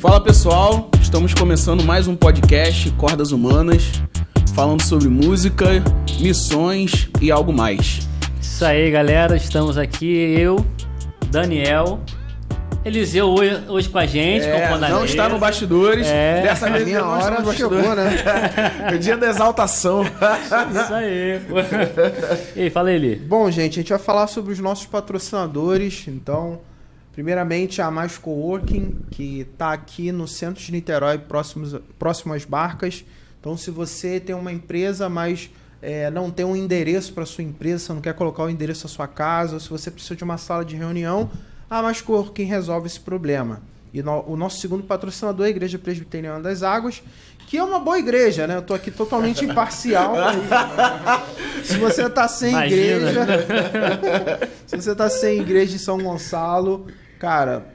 Fala pessoal, estamos começando mais um podcast Cordas Humanas, falando sobre música, missões e algo mais. Isso aí, galera, estamos aqui, eu, Daniel, Eliseu hoje com a gente, compondo a não está no bastidores, dessa vez minha hora não chegou, né? O dia da exaltação. Isso aí. E aí, fala Eli. Bom, gente, a gente vai falar sobre os nossos patrocinadores, então... Primeiramente, a Mais Coworking, que está aqui no centro de Niterói, próximo às Barcas. Então, se você tem uma empresa, mas não tem um endereço para sua empresa, você não quer colocar o endereço da sua casa, ou se você precisa de uma sala de reunião, a Mais Coworking resolve esse problema. E o nosso segundo patrocinador é a Igreja Presbiteriana das Águas, que é uma boa igreja, né? Eu estou aqui totalmente imparcial. Se você está sem igreja... Se você está sem igreja em São Gonçalo... Cara,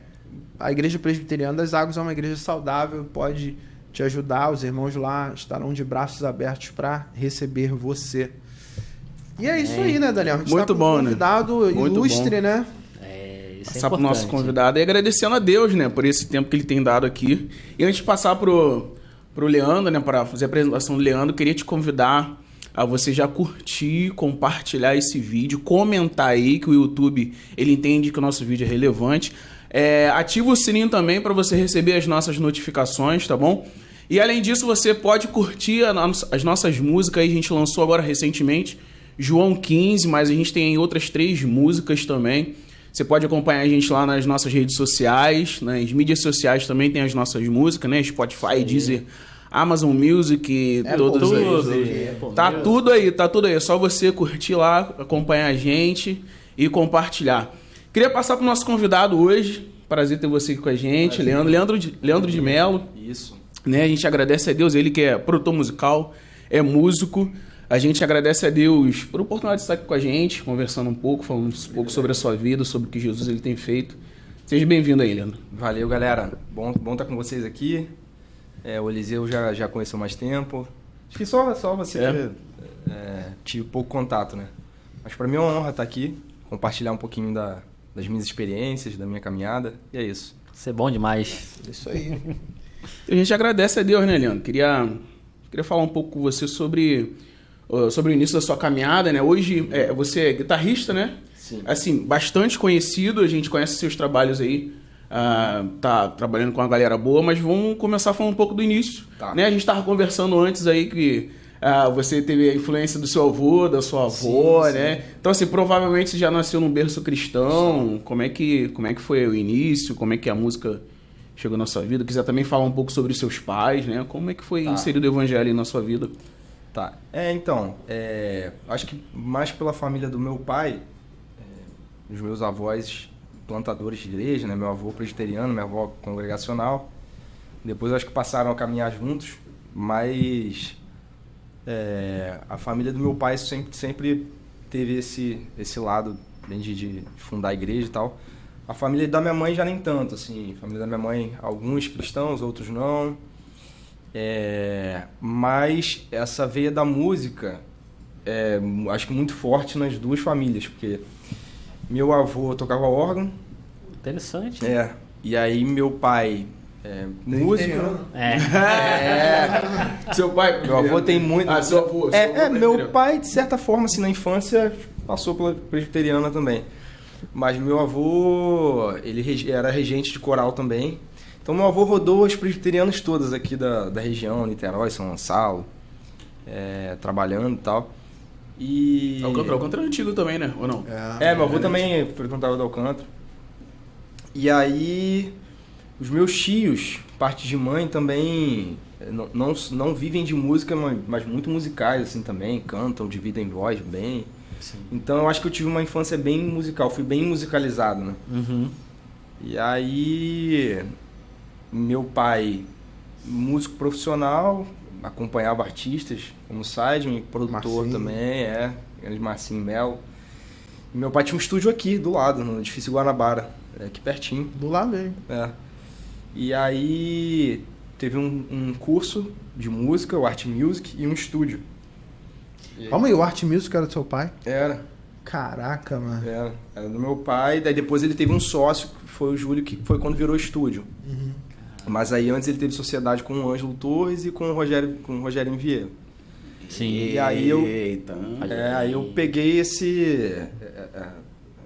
a Igreja Presbiteriana das Águas é uma igreja saudável, pode te ajudar, os irmãos lá estarão de braços abertos para receber você. E é isso aí, né, Daniel? A gente Muito tá com bom, um convidado ilustre, bom. né? Isso Passar para o nosso convidado e agradecendo a Deus, né, por esse tempo que ele tem dado aqui. E antes de passar pro Leandro, né, para fazer a apresentação do Leandro, queria te convidar a você já curtir, compartilhar esse vídeo, comentar aí que o YouTube ele entende que o nosso vídeo é relevante. Ativa o sininho também para você receber as nossas notificações, tá bom? E além disso, você pode curtir as nossas músicas. Aí a gente lançou agora recentemente João 15, mas a gente tem outras 3 músicas também. Você pode acompanhar a gente lá nas nossas redes sociais, nas mídias sociais também tem as nossas músicas, né? Spotify, Deezer, Amazon Music, todas aí. Tá tudo aí. É só você curtir lá, acompanhar a gente e compartilhar. Queria passar pro nosso convidado hoje. Prazer ter você aqui com a gente, Leandro de Mello. Isso. Né? A gente agradece a Deus, ele que é produtor musical, é músico. A gente agradece a Deus por a oportunidade de estar aqui com a gente, conversando um pouco, falando um pouco sobre a sua vida, sobre o que Jesus ele tem feito. Seja bem-vindo aí, Leandro. Valeu, galera. Bom estar com vocês aqui. O Eliseu já conheceu mais tempo. Acho que só você tive pouco contato, né? Mas para mim é uma honra estar aqui, compartilhar um pouquinho das minhas experiências, da minha caminhada. E é isso. Isso é bom demais. Isso aí. A gente agradece a Deus, né, Leandro? Queria falar um pouco com você sobre o início da sua caminhada, né? Hoje você é guitarrista, né? Sim. Assim, bastante conhecido, a gente conhece seus trabalhos aí. Tá trabalhando com uma galera boa, mas vamos começar a falar um pouco do início. Tá. Né? A gente estava conversando antes aí que você teve a influência do seu avô, da sua avó, sim, né? Sim. Então, assim, provavelmente você já nasceu num berço cristão. Sim. Como é que foi o início? Como é que a música chegou na sua vida? Quiser também falar um pouco sobre os seus pais, né? Como é que foi inserido o evangelho na sua vida? Tá. Acho que mais pela família do meu pai, os meus avós plantadores de igreja, né? Meu avô presbiteriano, minha avó congregacional. Depois acho que passaram a caminhar juntos, mas a família do meu pai sempre teve esse lado bem de fundar a igreja e tal. A família da minha mãe já nem tanto, assim. A família da minha mãe, alguns cristãos, outros não. Mas essa veia da música acho que muito forte nas duas famílias, porque meu avô tocava órgão. Interessante. E aí meu pai músico. Seu pai... Meu avô tem muito... seu avô. Meu pai, de certa forma, assim, na infância, passou pela presbiteriana também. Mas meu avô, ele era regente de coral também. Então meu avô rodou as presbiterianas todas aqui da região, Niterói, São Gonçalo, trabalhando e tal. E... Alcântara é antigo também, né? Ou não? Meu avô também frequentava do Alcântara. E aí, os meus tios, parte de mãe, também não vivem de música, mas muito musicais, assim, também. Cantam, dividem voz bem. Sim. Então, eu acho que eu tive uma infância bem musical. Fui bem musicalizado, né? Uhum. E aí, meu pai, músico profissional, acompanhava artistas, como Sidman, produtor Marcinho. Também, grande Marcinho Mello. E meu pai tinha um estúdio aqui, do lado, no edifício Guanabara, aqui pertinho. Do lado mesmo. E aí, teve um curso de música, o Art Music, e um estúdio. Calma aí, o Art Music era do seu pai? Era. Caraca, mano. Era do meu pai, daí depois ele teve um sócio, que foi o Júlio, que foi quando virou estúdio. Uhum. Mas aí antes ele teve sociedade com o Ângelo Torres e com o Rogério Vieira. Sim. E aí eu... Eita. aí eu peguei esse...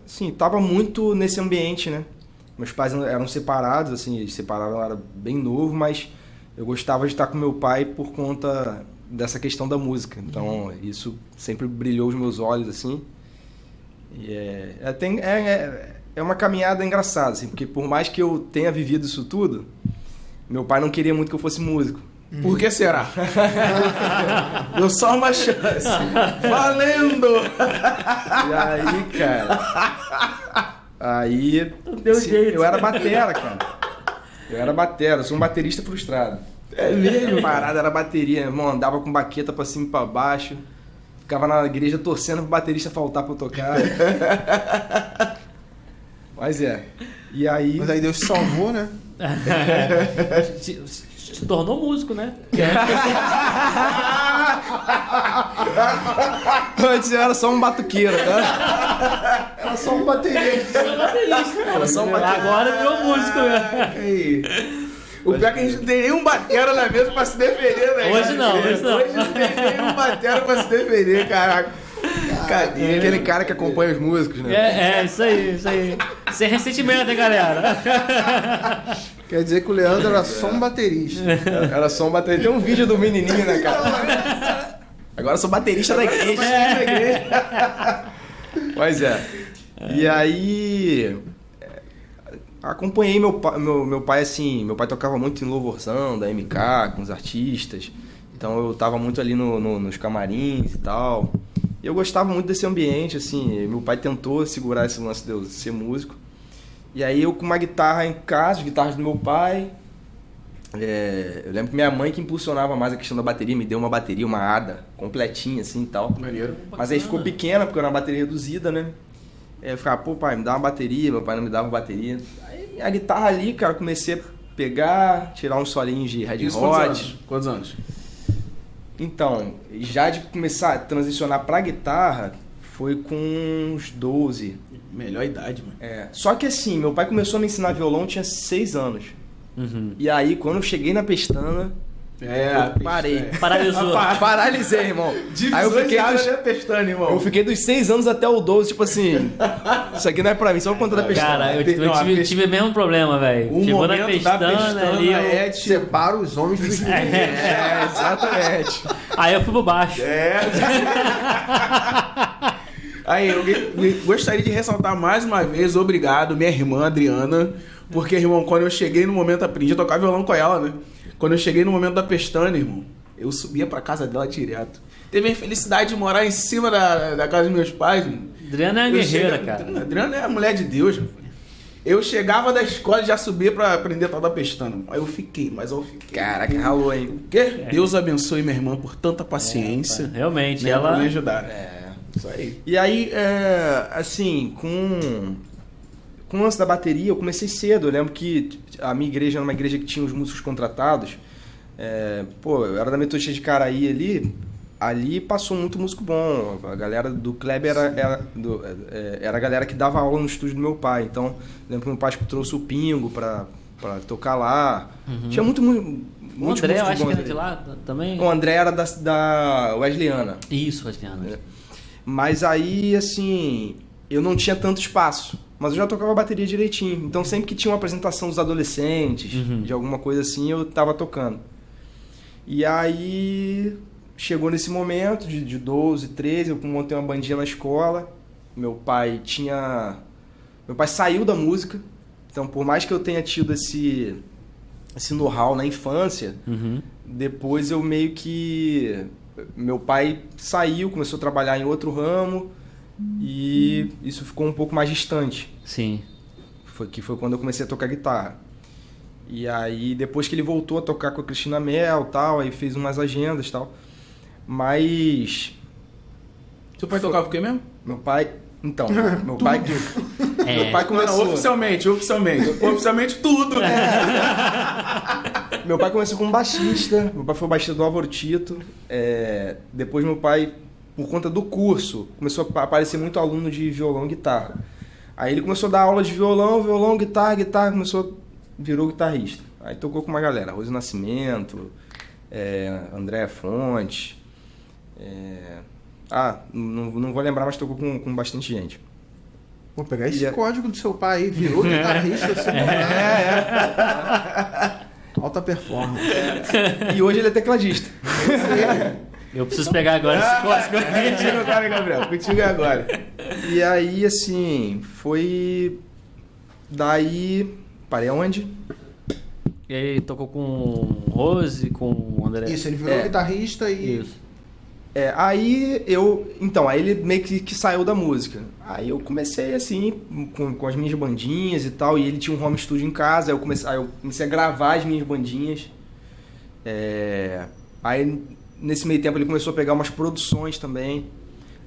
Assim, tava muito nesse ambiente, né? Meus pais eram separados, assim, eles separaram, eu era bem novo, mas eu gostava de estar com meu pai por conta dessa questão da música. Então, isso sempre brilhou os meus olhos, assim. E é uma caminhada engraçada, assim, porque por mais que eu tenha vivido isso tudo, meu pai não queria muito que eu fosse músico. Por que será? Deu só uma chance. Valendo! E aí, cara... Aí... Deu jeito. Eu era batera, cara. Eu sou um baterista frustrado. É mesmo? A parada era bateria, irmão. Andava com baqueta pra cima e pra baixo. Ficava na igreja torcendo pro baterista faltar pra eu tocar. Mas E aí... Mas aí Deus te salvou, né? Se tornou músico, né? Antes eu era só um batuqueiro, tá? Era só um baterista. Era só um batera. Agora virou músico, né? Aí. O pior é que a gente não tem nenhum batera na mesa pra se defender, né? Hoje não. Hoje não tem nenhum batera pra se defender, caraca. Cadê? Aquele cara que acompanha os músicos, né? Isso aí. Sem ressentimento, hein, galera? Quer dizer que o Leandro era só um baterista. Era só um baterista. Tem um vídeo do menininho, né, cara? Agora eu sou baterista da igreja. Pois E aí... Acompanhei meu pai, assim... Meu pai tocava muito em louvorzão, da MK, com os artistas. Então eu tava muito ali nos camarins e tal. E eu gostava muito desse ambiente, assim. Meu pai tentou segurar esse lance de eu ser músico. E aí eu com uma guitarra em casa, as guitarras do meu pai. Eu lembro que minha mãe que impulsionava mais a questão da bateria, me deu uma bateria, uma ADA, completinha assim e tal. Maneiro. Mas aí ficou pequena, porque era uma bateria reduzida, né? Aí eu ficava, pô pai, me dá uma bateria, meu pai não me dava bateria. Aí a guitarra ali, cara, comecei a pegar, tirar uns solinhos de Red Hot. Quantos anos? Então, já de começar a transicionar pra guitarra, foi com uns 12. Melhor idade, mano. Só que assim, meu pai começou a me ensinar violão, eu tinha 6 anos. Uhum. E aí, quando eu cheguei na pestana, eu parei. Paralisou. Paralisei, irmão. Aí eu fiquei pestana, irmão. Eu fiquei dos 6 anos até o 12, tipo assim, isso aqui não é pra mim, só por conta da pestana. Cara, eu tive o mesmo problema, velho. Chegou na pestana ali. Separa os homens dos meninos. Exatamente. Aí eu fui pro baixo. Aí, eu gostaria de ressaltar mais uma vez, obrigado, minha irmã Adriana, porque, irmão, quando eu cheguei no momento, aprendi a tocar violão com ela, né? Quando eu cheguei no momento da pestana, irmão, eu subia pra casa dela direto. Teve a infelicidade de morar em cima da casa dos meus pais, mano. Adriana é uma guerreira, cara. Adriana é a mulher de Deus, mano. Eu chegava da escola e já subia pra aprender a tocar da pestana. Aí eu fiquei. Caraca, ralou, hein? Deus abençoe minha irmã por tanta paciência. Realmente, né, ela... pra me ajudar. Isso aí. E aí, assim, com o lance da bateria, eu comecei cedo. Eu lembro que a minha igreja era uma igreja que tinha os músicos contratados. Eu era da Metodista de Caraí ali. Ali passou muito músico bom. A galera do Kleber era a galera que dava aula no estúdio do meu pai. Então, lembro que meu pai trouxe o Pingo pra tocar lá. Uhum. Tinha muito O André, eu acho que era de lá também. O André era da Wesleyana. Isso, Wesleyana. Mas aí, assim, eu não tinha tanto espaço. Mas eu já tocava bateria direitinho. Então, sempre que tinha uma apresentação dos adolescentes, de alguma coisa assim, eu tava tocando. E aí, chegou nesse momento de 12, 13, eu montei uma bandinha na escola. Meu pai saiu da música. Então, por mais que eu tenha tido esse know-how na infância, depois eu meio que... Meu pai saiu, começou a trabalhar em outro ramo e isso ficou um pouco mais distante. Sim. Foi quando eu comecei a tocar guitarra. E aí, depois que ele voltou a tocar com a Cristina Mel, tal, aí fez umas agendas e tal. Mas... Seu pai tocava o quê mesmo? Meu pai... Então, meu pai começou... Não, oficialmente tudo. Meu pai começou como baixista. Meu pai foi o baixista do Álvaro Tito. Depois meu pai, por conta do curso, começou a aparecer muito aluno de violão e guitarra. Aí ele começou a dar aula de violão, guitarra, virou guitarrista. Aí tocou com uma galera, Rose Nascimento, André Fonte. Não vou lembrar, mas tocou com bastante gente. Vou pegar esse código do seu pai aí, virou guitarrista. Alta performance. E hoje ele é tecladista. Eu preciso pegar agora esse código. Contigo agora, Gabriel. Contigo agora. E aí, assim, foi... Daí... Parei aonde? E aí tocou com Rose, com André. Isso, ele virou guitarrista e... Isso. Aí ele meio que saiu da música. Aí eu comecei assim, com as minhas bandinhas e tal, e ele tinha um home studio em casa, aí eu comecei a gravar as minhas bandinhas. Aí nesse meio tempo ele começou a pegar umas produções também.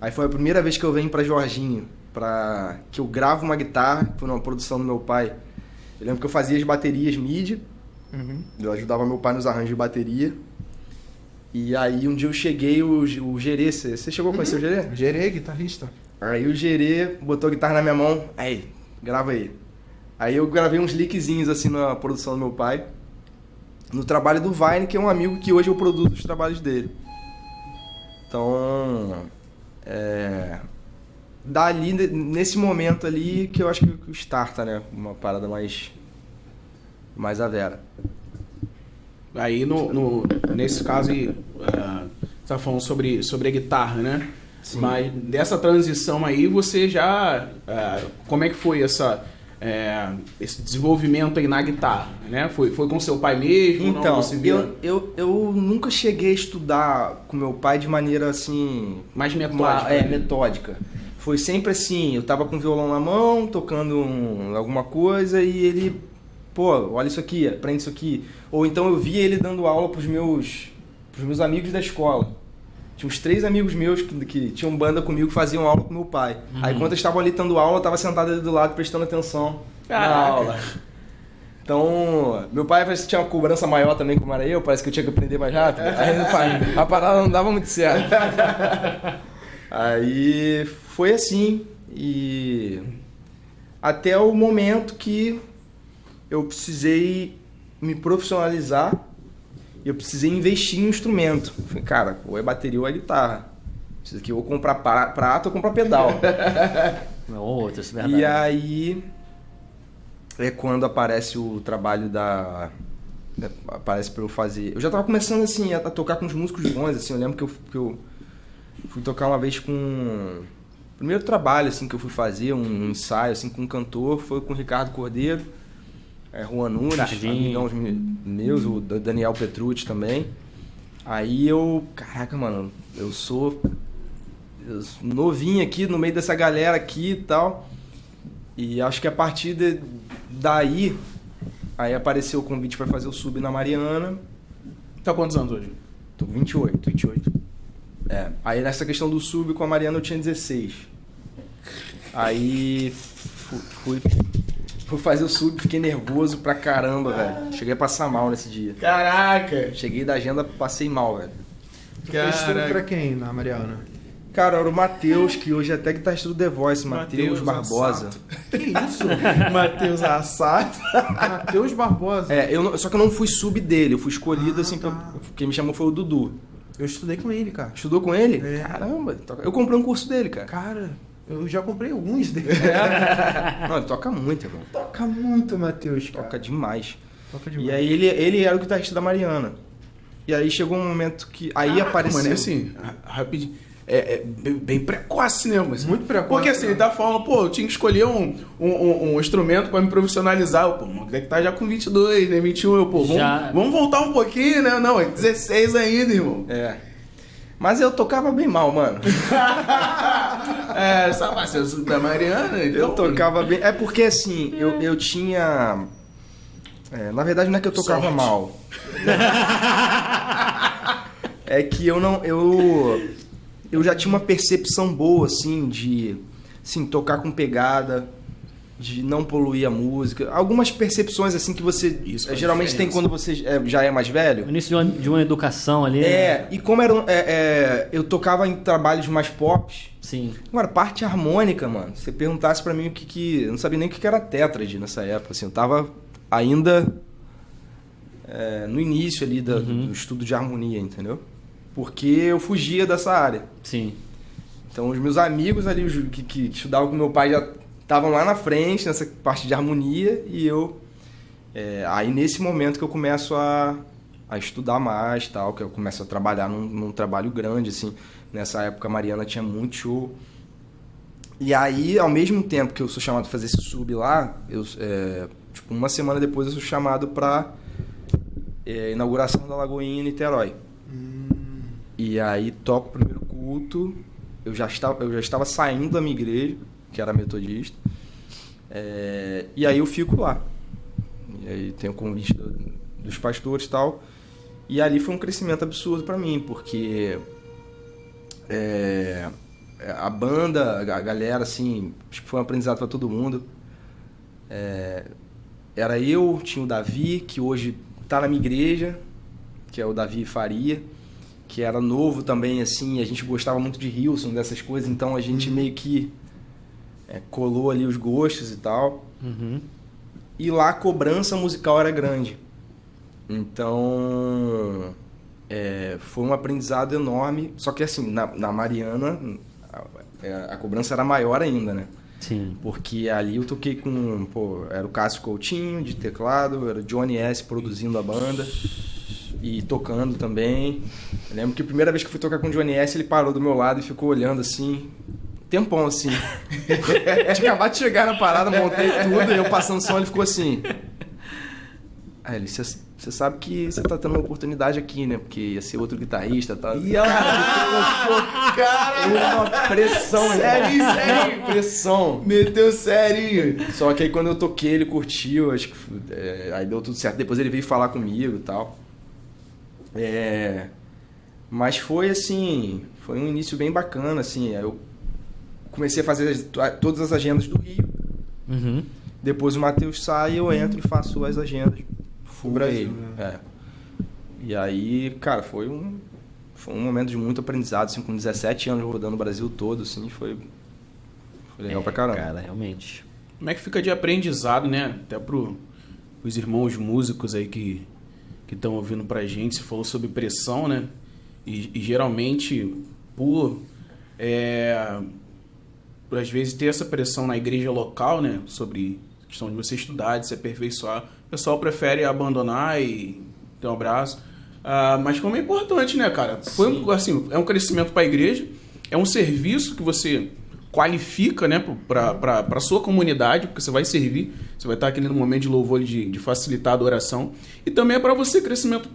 Aí foi a primeira vez que eu venho pra Jorginho, que eu gravo uma guitarra, foi uma produção do meu pai. Eu lembro que eu fazia as baterias MIDI, eu ajudava meu pai nos arranjos de bateria. E aí um dia eu cheguei, o Gerê, você chegou a conhecer o Gerê? Gerê, guitarrista. Aí o Gerê botou a guitarra na minha mão, aí, grava aí. Aí eu gravei uns lickzinhos assim na produção do meu pai, no trabalho do Vine, que é um amigo que hoje eu produzo os trabalhos dele. Então, dali, nesse momento ali, que eu acho que starta, né, uma parada mais a vera. Aí, nesse caso, você tá falando sobre a guitarra, né? Sim. Mas dessa transição aí, você já... como é que foi esse desenvolvimento aí na guitarra, né? Foi com seu pai mesmo? Então, não, você via... eu nunca cheguei a estudar com meu pai de maneira assim... Mais metódica. Metódica. Foi sempre assim, eu tava com o violão na mão, tocando alguma coisa e ele... Pô, olha isso aqui, aprende isso aqui. Ou então eu via ele dando aula pros meus amigos da escola. Tinha uns 3 amigos meus que tinham banda comigo, que faziam aula com meu pai. Aí quando eles estavam ali dando aula, eu tava sentado ali do lado prestando atenção na aula. Então, meu pai parece que tinha uma cobrança maior também, como era eu, parece que eu tinha que aprender mais rápido. Aí a parada não dava muito certo. Aí foi assim, e até o momento que eu precisei me profissionalizar, eu precisei investir em um instrumento. Falei, cara, ou é bateria ou é guitarra. Isso aqui eu vou comprar prata ou comprar pedal. Outra, isso é verdade. E aí é quando aparece o trabalho aparece pra eu fazer. Eu já tava começando assim a tocar com os músicos bons, assim. Eu lembro que eu fui tocar uma vez com... O primeiro trabalho assim que eu fui fazer, um ensaio assim com um cantor, foi com o Ricardo Cordeiro, Juan Nunes, amigão meus, o Daniel Petrucci também. Aí caraca, mano, eu sou novinho aqui no meio dessa galera aqui e tal. E acho que a partir daí apareceu o convite para fazer o sub na Mariana. Tá quantos anos hoje? Tô 28. Aí nessa questão do sub com a Mariana eu tinha 16. Aí fui fazer o sub, fiquei nervoso pra caramba, velho. Cheguei a passar mal nesse dia. Caraca! Cheguei da agenda, passei mal, velho. Tu fez sub pra quem na Mariana? Cara, era o Matheus, que hoje é até guitarrista do The Voice, Matheus Barbosa. Que isso? Matheus Assato. Matheus Barbosa. Só que eu não fui sub dele, eu fui escolhido assim, quem me chamou foi o Dudu. Eu estudei com ele, cara. Estudou com ele? É. Caramba, eu comprei um curso dele, cara. Cara, eu já comprei alguns dele. Não, ele toca muito, irmão. Toca muito, Matheus, cara. Toca demais. Toca demais. E aí ele era o guitarrista da Mariana. E aí chegou um momento que... Aí apareceu... Mano, assim, rapidinho. Bem precoce, né? Mas, muito precoce. Porque assim, ele tá falando, pô, eu tinha que escolher um instrumento pra me profissionalizar. Pô, o moleque tá já com 22, né? 21, vamos voltar um pouquinho, né? Não, é 16 ainda, irmão. Mas eu tocava bem mal, mano. Sabe, você da Mariana? Então, eu tocava bem... É porque, assim, eu tinha... na verdade, não é que eu tocava mal. É que eu já tinha uma percepção boa, assim, de tocar com pegada, de não poluir a música. Algumas percepções, assim, que você geralmente tem quando você já é mais velho. O início de uma educação ali. E como eu tocava em trabalhos mais pop. Sim. Agora, parte harmônica, mano, se você perguntasse pra mim eu não sabia nem o que era tétrade nessa época, assim, eu tava ainda no início ali do estudo de harmonia, entendeu? Porque eu fugia dessa área. Sim. Então os meus amigos ali que estudavam com meu pai já estavam lá na frente, nessa parte de harmonia, e eu... aí nesse momento que eu começo a estudar mais, tal, que eu começo a trabalhar num trabalho grande, assim. Nessa época a Mariana tinha muito show. E aí, ao mesmo tempo que eu sou chamado para fazer esse sub lá, tipo, uma semana depois eu sou chamado para inauguração da Lagoinha em Niterói. E aí toco o primeiro culto, eu já estava saindo da minha igreja, que era metodista, e aí eu fico lá. E aí tem o convite dos pastores e tal. E ali foi um crescimento absurdo para mim, porque a banda, a galera, assim, acho que foi um aprendizado para todo mundo. Era eu, tinha o Davi, que hoje tá na minha igreja, que é o Davi Faria, que era novo também, assim, a gente gostava muito de Hilson, dessas coisas, então a gente meio que colou ali os gostos e tal. E lá a cobrança musical era grande. Então, foi um aprendizado enorme. Só que assim, na Mariana, a cobrança era maior ainda, né? Sim. Porque ali eu toquei com... era o Cássio Coutinho de teclado, era o Johnny S produzindo a banda e tocando também. Eu lembro que a primeira vez que eu fui tocar com o Johnny S, ele parou do meu lado e ficou olhando assim... tempão, assim. Tinha acabado de chegar na parada, montei tudo, e eu passando som, ele ficou assim... Aí ele, você sabe que você tá tendo uma oportunidade aqui, né? Porque ia ser outro guitarrista e tal. E ela uma pressão, sério, pressão. Meteu sério. Só que aí quando eu toquei, ele curtiu, acho que aí deu tudo certo. Depois ele veio falar comigo e tal. Mas foi assim, foi um início bem bacana, assim. Aí eu comecei a fazer todas as agendas do Rio. Depois o Matheus sai, eu entro e faço as agendas. O Brasil, né? E aí, cara, foi um momento de muito aprendizado, assim, com 17 anos rodando o Brasil todo, assim, foi legal pra caramba. Cara, realmente. Como é que fica de aprendizado, né? Até pros irmãos músicos aí que estão ouvindo pra gente, você falou sobre pressão, né? E geralmente, às vezes ter essa pressão na igreja local, né? Sobre a questão de você estudar, de se aperfeiçoar, o pessoal prefere abandonar e ter um abraço. Mas como é importante, né, cara? Assim, é um crescimento para a igreja, é um serviço que você qualifica, né, para a sua comunidade, porque você vai servir, você vai estar aqui no momento de louvor, de facilitar a adoração. E também é para você crescimento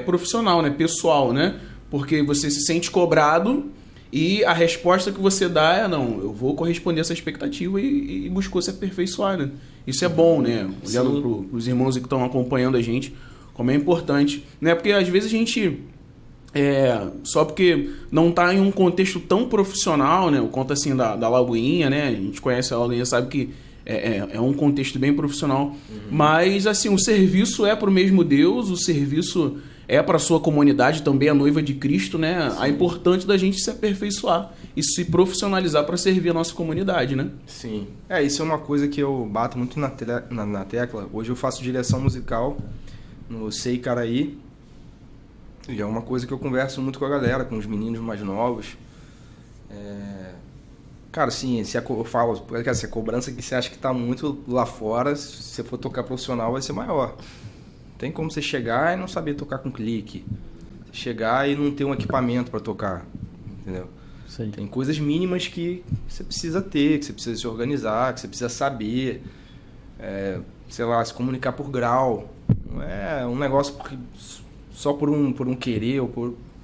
profissional, né, pessoal, né? Porque você se sente cobrado e a resposta que você dá é: não, eu vou corresponder a essa expectativa e buscou se aperfeiçoar, né? Isso é bom, né? Olhando para os irmãos que estão acompanhando a gente, como é importante, né? Porque às vezes a gente, só porque não está em um contexto tão profissional, né? O conto assim da Lagoinha, né? A gente conhece a Lagoinha, sabe que é um contexto bem profissional. Mas assim, o serviço é para o mesmo Deus, o serviço é para a sua comunidade, também a noiva de Cristo, né? É importante da gente se aperfeiçoar e se profissionalizar para servir a nossa comunidade, né? Sim. Isso é uma coisa que eu bato muito na tecla. Hoje eu faço direção musical no Sei Caraí. E é uma coisa que eu converso muito com a galera, com os meninos mais novos. Cara, assim, eu falo, se a cobrança que você acha que está muito lá fora, se você for tocar profissional, vai ser maior. Tem como você chegar e não saber tocar com clique. Chegar e não ter um equipamento para tocar. Entendeu? Sim. Tem coisas mínimas que você precisa ter, que você precisa se organizar, que você precisa saber. Sei lá, se comunicar por grau. Não é um negócio só por um querer.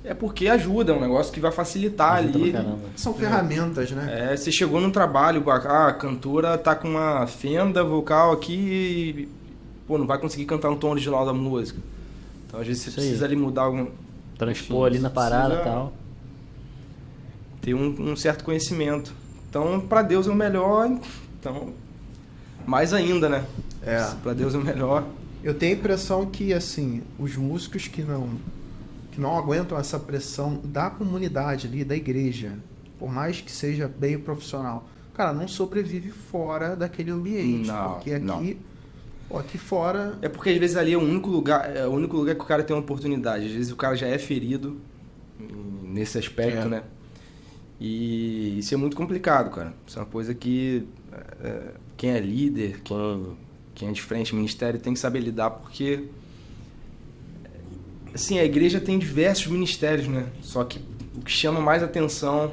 É porque ajuda, é um negócio que vai facilitar ali. São ferramentas, né? Você chegou num trabalho, a cantora tá com uma fenda vocal aqui e não vai conseguir cantar no tom original da música. Então, às vezes, você precisa ali mudar algum... Transpor ali na parada e tal. Ter um certo conhecimento. Então, para Deus é o melhor. Então, mais ainda, né? Para Deus é o melhor. Eu tenho a impressão que, assim, os músicos que não aguentam essa pressão da comunidade ali, da igreja, por mais que seja bem profissional, cara, não sobrevive fora daquele ambiente. Porque aqui... Pô, aqui fora... É porque às vezes ali é o único lugar que o cara tem uma oportunidade. Às vezes o cara já é ferido nesse aspecto, né? E isso é muito complicado, cara. Isso é uma coisa que quem é líder, quem é de frente ao ministério tem que saber lidar, porque assim, a igreja tem diversos ministérios, né? Só que o que chama mais atenção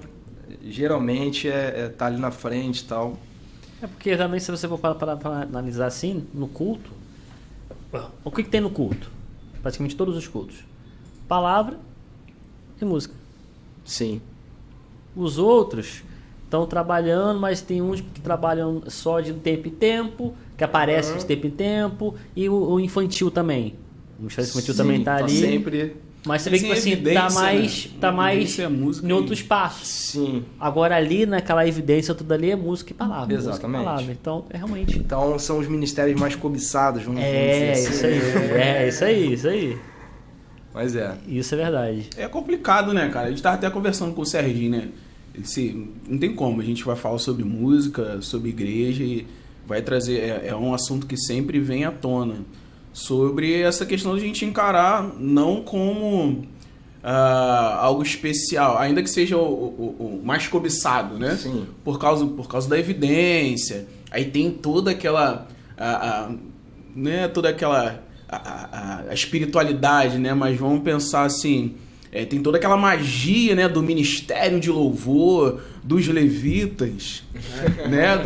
geralmente é estar ali na frente e tal. É porque também, se você for para analisar assim, no culto, o que tem no culto? Praticamente todos os cultos: palavra e música. Sim. Os outros estão trabalhando, mas tem uns que trabalham só de tempo em tempo, que aparece de tempo em tempo, e o infantil também. O ministério infantil também tá ali. Sempre. Mas você vê que tipo assim, tá mais em outro espaço. Sim. Agora ali, naquela evidência, tudo ali é música e palavra. Exatamente. Música e palavra. Então, é realmente... Então, são os ministérios mais cobiçados, vamos dizer assim. Isso aí. Mas Isso é verdade. É complicado, né, cara? A gente tava até conversando com o Serginho, né? Não tem como, a gente vai falar sobre música, sobre igreja e vai trazer... É um assunto que sempre vem à tona. Sobre essa questão de a gente encarar não como algo especial, ainda que seja o mais cobiçado, né? Sim. Por causa da evidência. Aí tem toda aquela... né? Toda aquela... A espiritualidade, né? Mas vamos pensar assim... tem toda aquela magia, né, do ministério de louvor, dos levitas, né?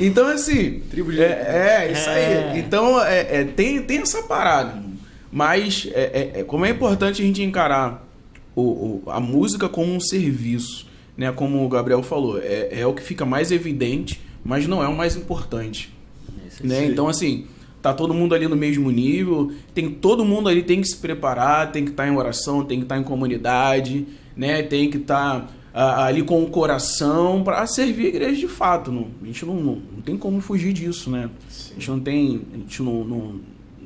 Então, assim... Tribo de isso aí. Então, tem essa parada. Mas, como é importante a gente encarar a música como um serviço, né? Como o Gabriel falou, é o que fica mais evidente, mas não é o mais importante. Né? Então, assim... Tá todo mundo ali no mesmo nível, todo mundo ali tem que se preparar, tem que estar em oração, tem que estar em comunidade, né? Tem que estar ali com o coração para servir a igreja de fato. A gente não tem como fugir disso, né?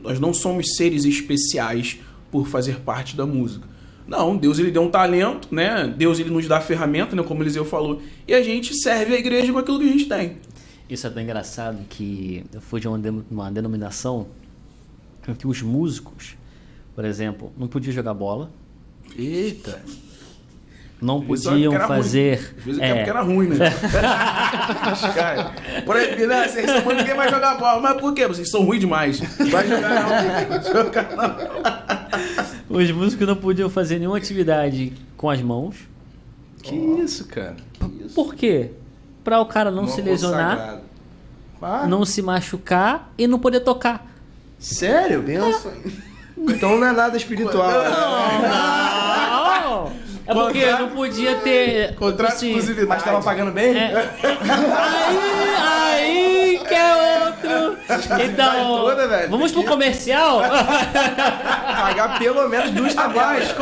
Nós não somos seres especiais por fazer parte da música. Não, Deus ele deu um talento, né? Deus ele nos dá a ferramenta, né? Como o Eliseu falou, e a gente serve a igreja com aquilo que a gente tem. Isso é tão engraçado que eu fui de uma denominação em que os músicos, por exemplo, não podiam jogar bola. Eita! Não podiam fazer... Às vezes porque era ruim, né? Por exemplo, né? Vocês são ruins, ninguém vai jogar bola. Mas por quê? Vocês são ruins demais. Vai jogar não. Os músicos não podiam fazer nenhuma atividade com as mãos. Que isso, cara? Por quê? Para o cara não se lesionar, não se machucar e não poder tocar. Sério? Benção. Então não é nada espiritual. Não. É porque não podia ter... Contrato assim, exclusividade. Mas tava pagando bem? Aí que é outro. Então, toda, velho. Vamos pro comercial? Pagar pelo menos 2 tabelas.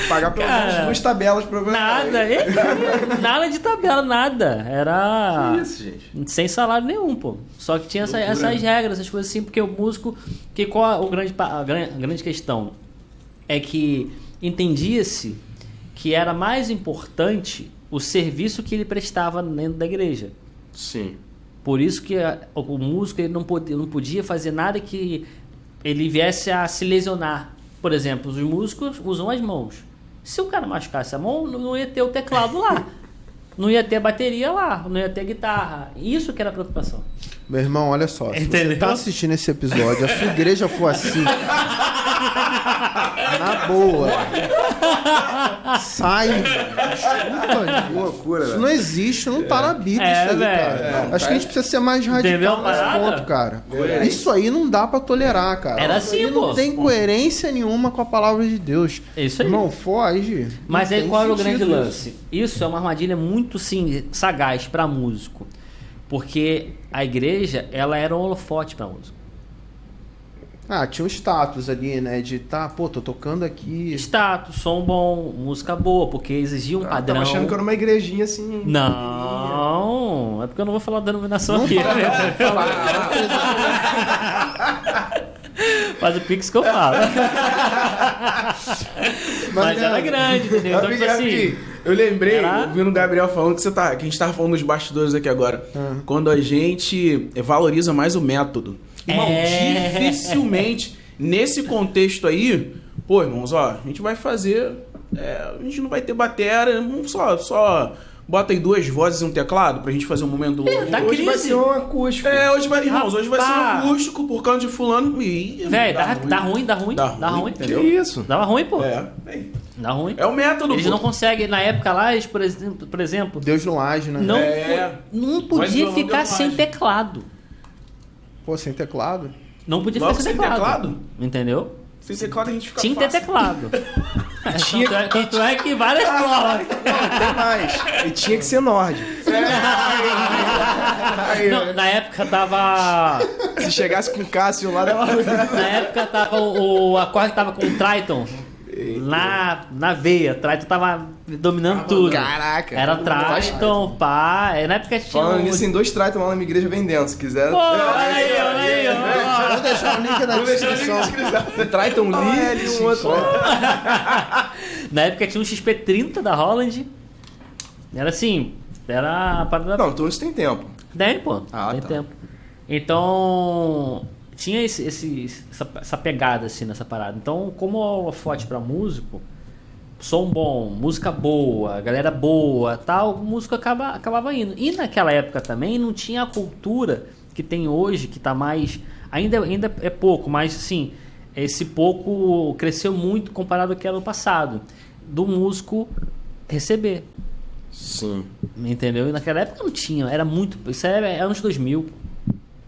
Pagar pelo menos 2 tabelas pra Nada de tabela, nada. Era Que isso, gente? sem salário nenhum, pô. Só que tinha essas regras, essas coisas assim, porque o músico... Qual a grande questão? É que entendia-se que era mais importante o serviço que ele prestava dentro da igreja. Sim. Por isso que o músico ele não podia fazer nada que ele viesse a se lesionar. Por exemplo, os músicos usam as mãos. Se o cara machucasse a mão, não ia ter o teclado lá. Não ia ter a bateria lá, não ia ter a guitarra. Isso que era a preocupação. Meu irmão, olha só. Se Entendeu? você tá assistindo esse episódio, a sua igreja for assim... Na boa. Sai. Desculpa. Que loucura, Isso velho. não existe, não tá na Bíblia isso aí, velho. cara. Acho que a gente precisa ser mais radical nesse ponto, cara. Isso aí não dá pra tolerar, cara. Era Isso aí assim, não pô. tem coerência nenhuma com a palavra de Deus. É isso aí. Irmão, foge. Mas Não aí tem qual é o sentido grande isso. lance? Isso é uma armadilha muito sim, sagaz para músico. Porque a igreja, ela era um holofote para músico. Ah, tinha um status ali, né? De tô tocando aqui. Status, som bom, música boa, porque exigia um padrão. Tava achando que era uma igrejinha assim. Não, é porque eu não vou falar da denominação aqui. Faz o pix que eu falo. Mas era grande, entendeu? Então, tipo assim, Eu lembrei, Era- ouvindo o Gabriel falando que a gente tava falando dos bastidores aqui agora. Quando a gente valoriza mais o método. Irmão, dificilmente, nesse contexto aí, pô, irmãos, ó, a gente vai fazer. A gente não vai ter bateria, vamos só bota aí 2 vozes e um teclado pra gente fazer um momento do louvor. Tá Hoje vai crise. ser um acústico. Hoje vai ser um Rapaz. acústico por causa de fulano. Ih, Velho, dá ruim. ruim, dá ruim. entendeu? Que isso? Dava ruim, pô. Bem, Dá ruim. é o método, Eles pô. não conseguem, na época lá, eles, por exemplo, Deus no age, né? não, É. não Mas podia violão ficar deu sem margem. teclado. Pô, sem teclado? Não podia Logo ficar sem sem teclado. teclado? Entendeu? Sem teclado a gente fica Tinha que ter fácil. teclado. Tanto é que várias provas. Tem mais. E tinha que ser Nord. Não, na época tava. Se chegasse com o Cássio lá, dava ruim. Na época tava o acorde tava com o Triton na veia. Triton tava dominando tudo. Caraca. Era Triton, pá. Na época tinha. Falando nisso, tem 2 Triton lá na minha igreja vendendo, se quiser. Pô, olha aí, ó. Vou deixar o link na descrição. Um Triton Lee e um outro. Na época tinha um XP30 da Holland. Era assim. Era a parada. Não, então isso tem tempo. Tem, pô. Ah, tem tá. tempo. Então, tinha essa pegada, assim, nessa parada. Então, como holofote pra músico, som bom, música boa, galera boa, tal, o músico acabava indo. E naquela época também não tinha a cultura que tem hoje, que tá mais... Ainda é pouco, mas, assim, esse pouco cresceu muito comparado ao que era no passado. Do músico receber. Sim. Entendeu? E naquela época não tinha, era muito. Isso era anos 2000.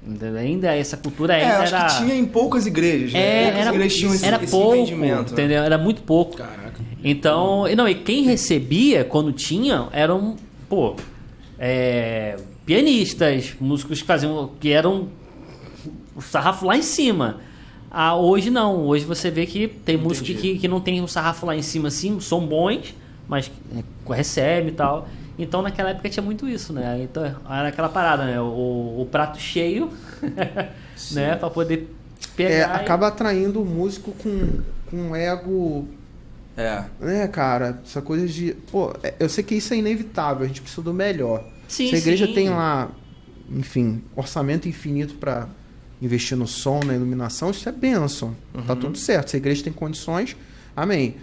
Entendeu? Ainda essa cultura ainda acho era. que tinha em poucas igrejas, né? Poucas igrejas tinham Era esse pouco, entendimento. Né? entendeu? Era muito pouco. Caraca. Então, não, e quem recebia quando tinha eram, pianistas, músicos que eram o sarrafo lá em cima. Hoje não, hoje você vê que tem músicos que não tem o sarrafo lá em cima assim, são bons, mas recebe e tal. Então naquela época tinha muito isso, né? Então era aquela parada, né? O prato cheio, né? Pra poder pegar. Acaba atraindo o músico com ego. Né, cara? Essa coisa de. Pô, eu sei que isso é inevitável, a gente precisa do melhor. Sim, Se a igreja sim. tem lá, enfim, orçamento infinito pra investir no som, na iluminação, isso é bênção. Tá tudo certo. Se a igreja tem condições, amém.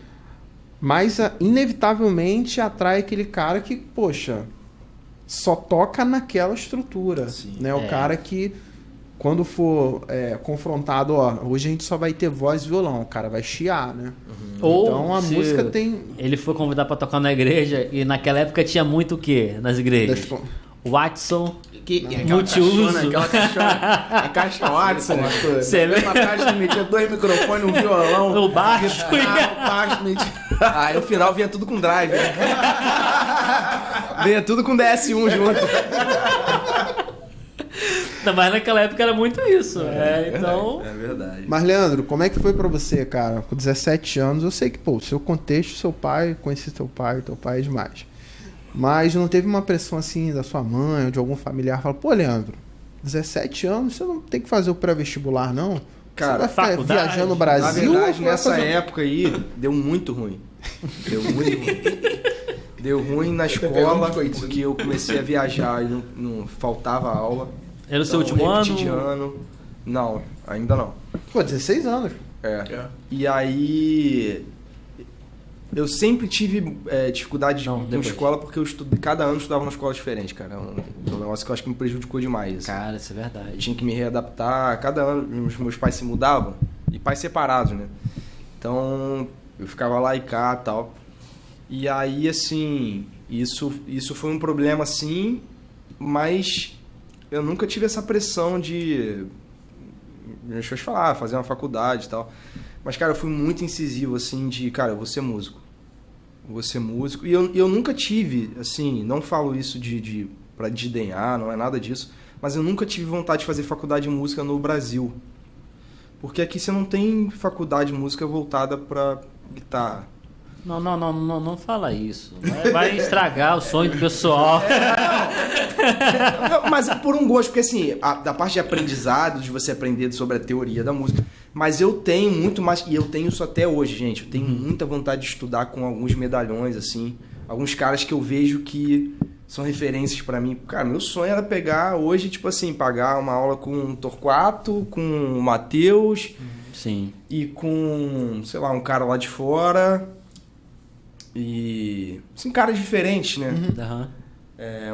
Mas inevitavelmente atrai aquele cara que, poxa, só toca naquela estrutura. Sim. Né? O cara que, quando for confrontado, hoje a gente só vai ter voz e violão, o cara vai chiar, né? Ou então a se música tem. Ele foi convidado pra tocar na igreja e naquela época tinha muito o quê nas igrejas? Watson, multiuso. Aquela caixona, a caixa Watson. Você vê? Uma caixa que metia 2 microfones, um violão. O baixo. O baixo metia... Aí no final vinha tudo com drive. Né? Vinha tudo com DS1 junto. Não, mas naquela época era muito isso. Então. É verdade. Mas, Leandro, como é que foi pra você, cara? Com 17 anos, eu sei que, pô, seu contexto, seu pai, conheci teu pai é demais. Mas não teve uma pressão assim da sua mãe ou de algum familiar? Fala, pô, Leandro, 17 anos, você não tem que fazer o pré-vestibular, não? Cara, você vai ficar faculdade, viajando no Na Brasil? verdade, ou vai nessa fazer- época aí, deu muito ruim. Deu muito ruim. Deu ruim na pegou escola, uns coitinhos. porque eu comecei a viajar e não faltava aula. Era o seu Então, último repeti de ano? ano. Não, ainda não. Pô, 16 anos. E aí... Eu sempre tive dificuldade Não, com depois. escola, porque cada ano eu estudava numa escola diferente, cara. Um negócio que eu acho que me prejudicou demais. Assim. Cara, isso é Eu verdade. tinha que me readaptar. Cada ano meus pais se mudavam, e pais separados, né? Então eu ficava lá e cá e tal. E aí, assim, isso foi um problema, assim, mas eu nunca tive essa pressão de, deixa eu te falar, fazer uma faculdade e tal. Mas, cara, eu fui muito incisivo, assim, de, cara, eu vou ser músico. Vou ser músico. E eu nunca tive, assim, não falo isso pra desdenhar, não é nada disso, mas eu nunca tive vontade de fazer faculdade de música no Brasil. Porque aqui você não tem faculdade de música voltada pra guitarra. Não fala isso. Vai estragar o sonho do pessoal. Não, mas por um gosto, porque assim, da parte de aprendizado, de você aprender sobre a teoria da música, mas eu tenho muito mais, e eu tenho isso até hoje, gente, eu tenho muita vontade de estudar com alguns medalhões, assim, alguns caras que eu vejo que são referências pra mim. Cara, meu sonho era pegar hoje, tipo assim, pagar uma aula com o Torquato, com o Matheus Sim. e com, sei lá, um cara lá de fora. E... assim, caras diferentes, né? Aham.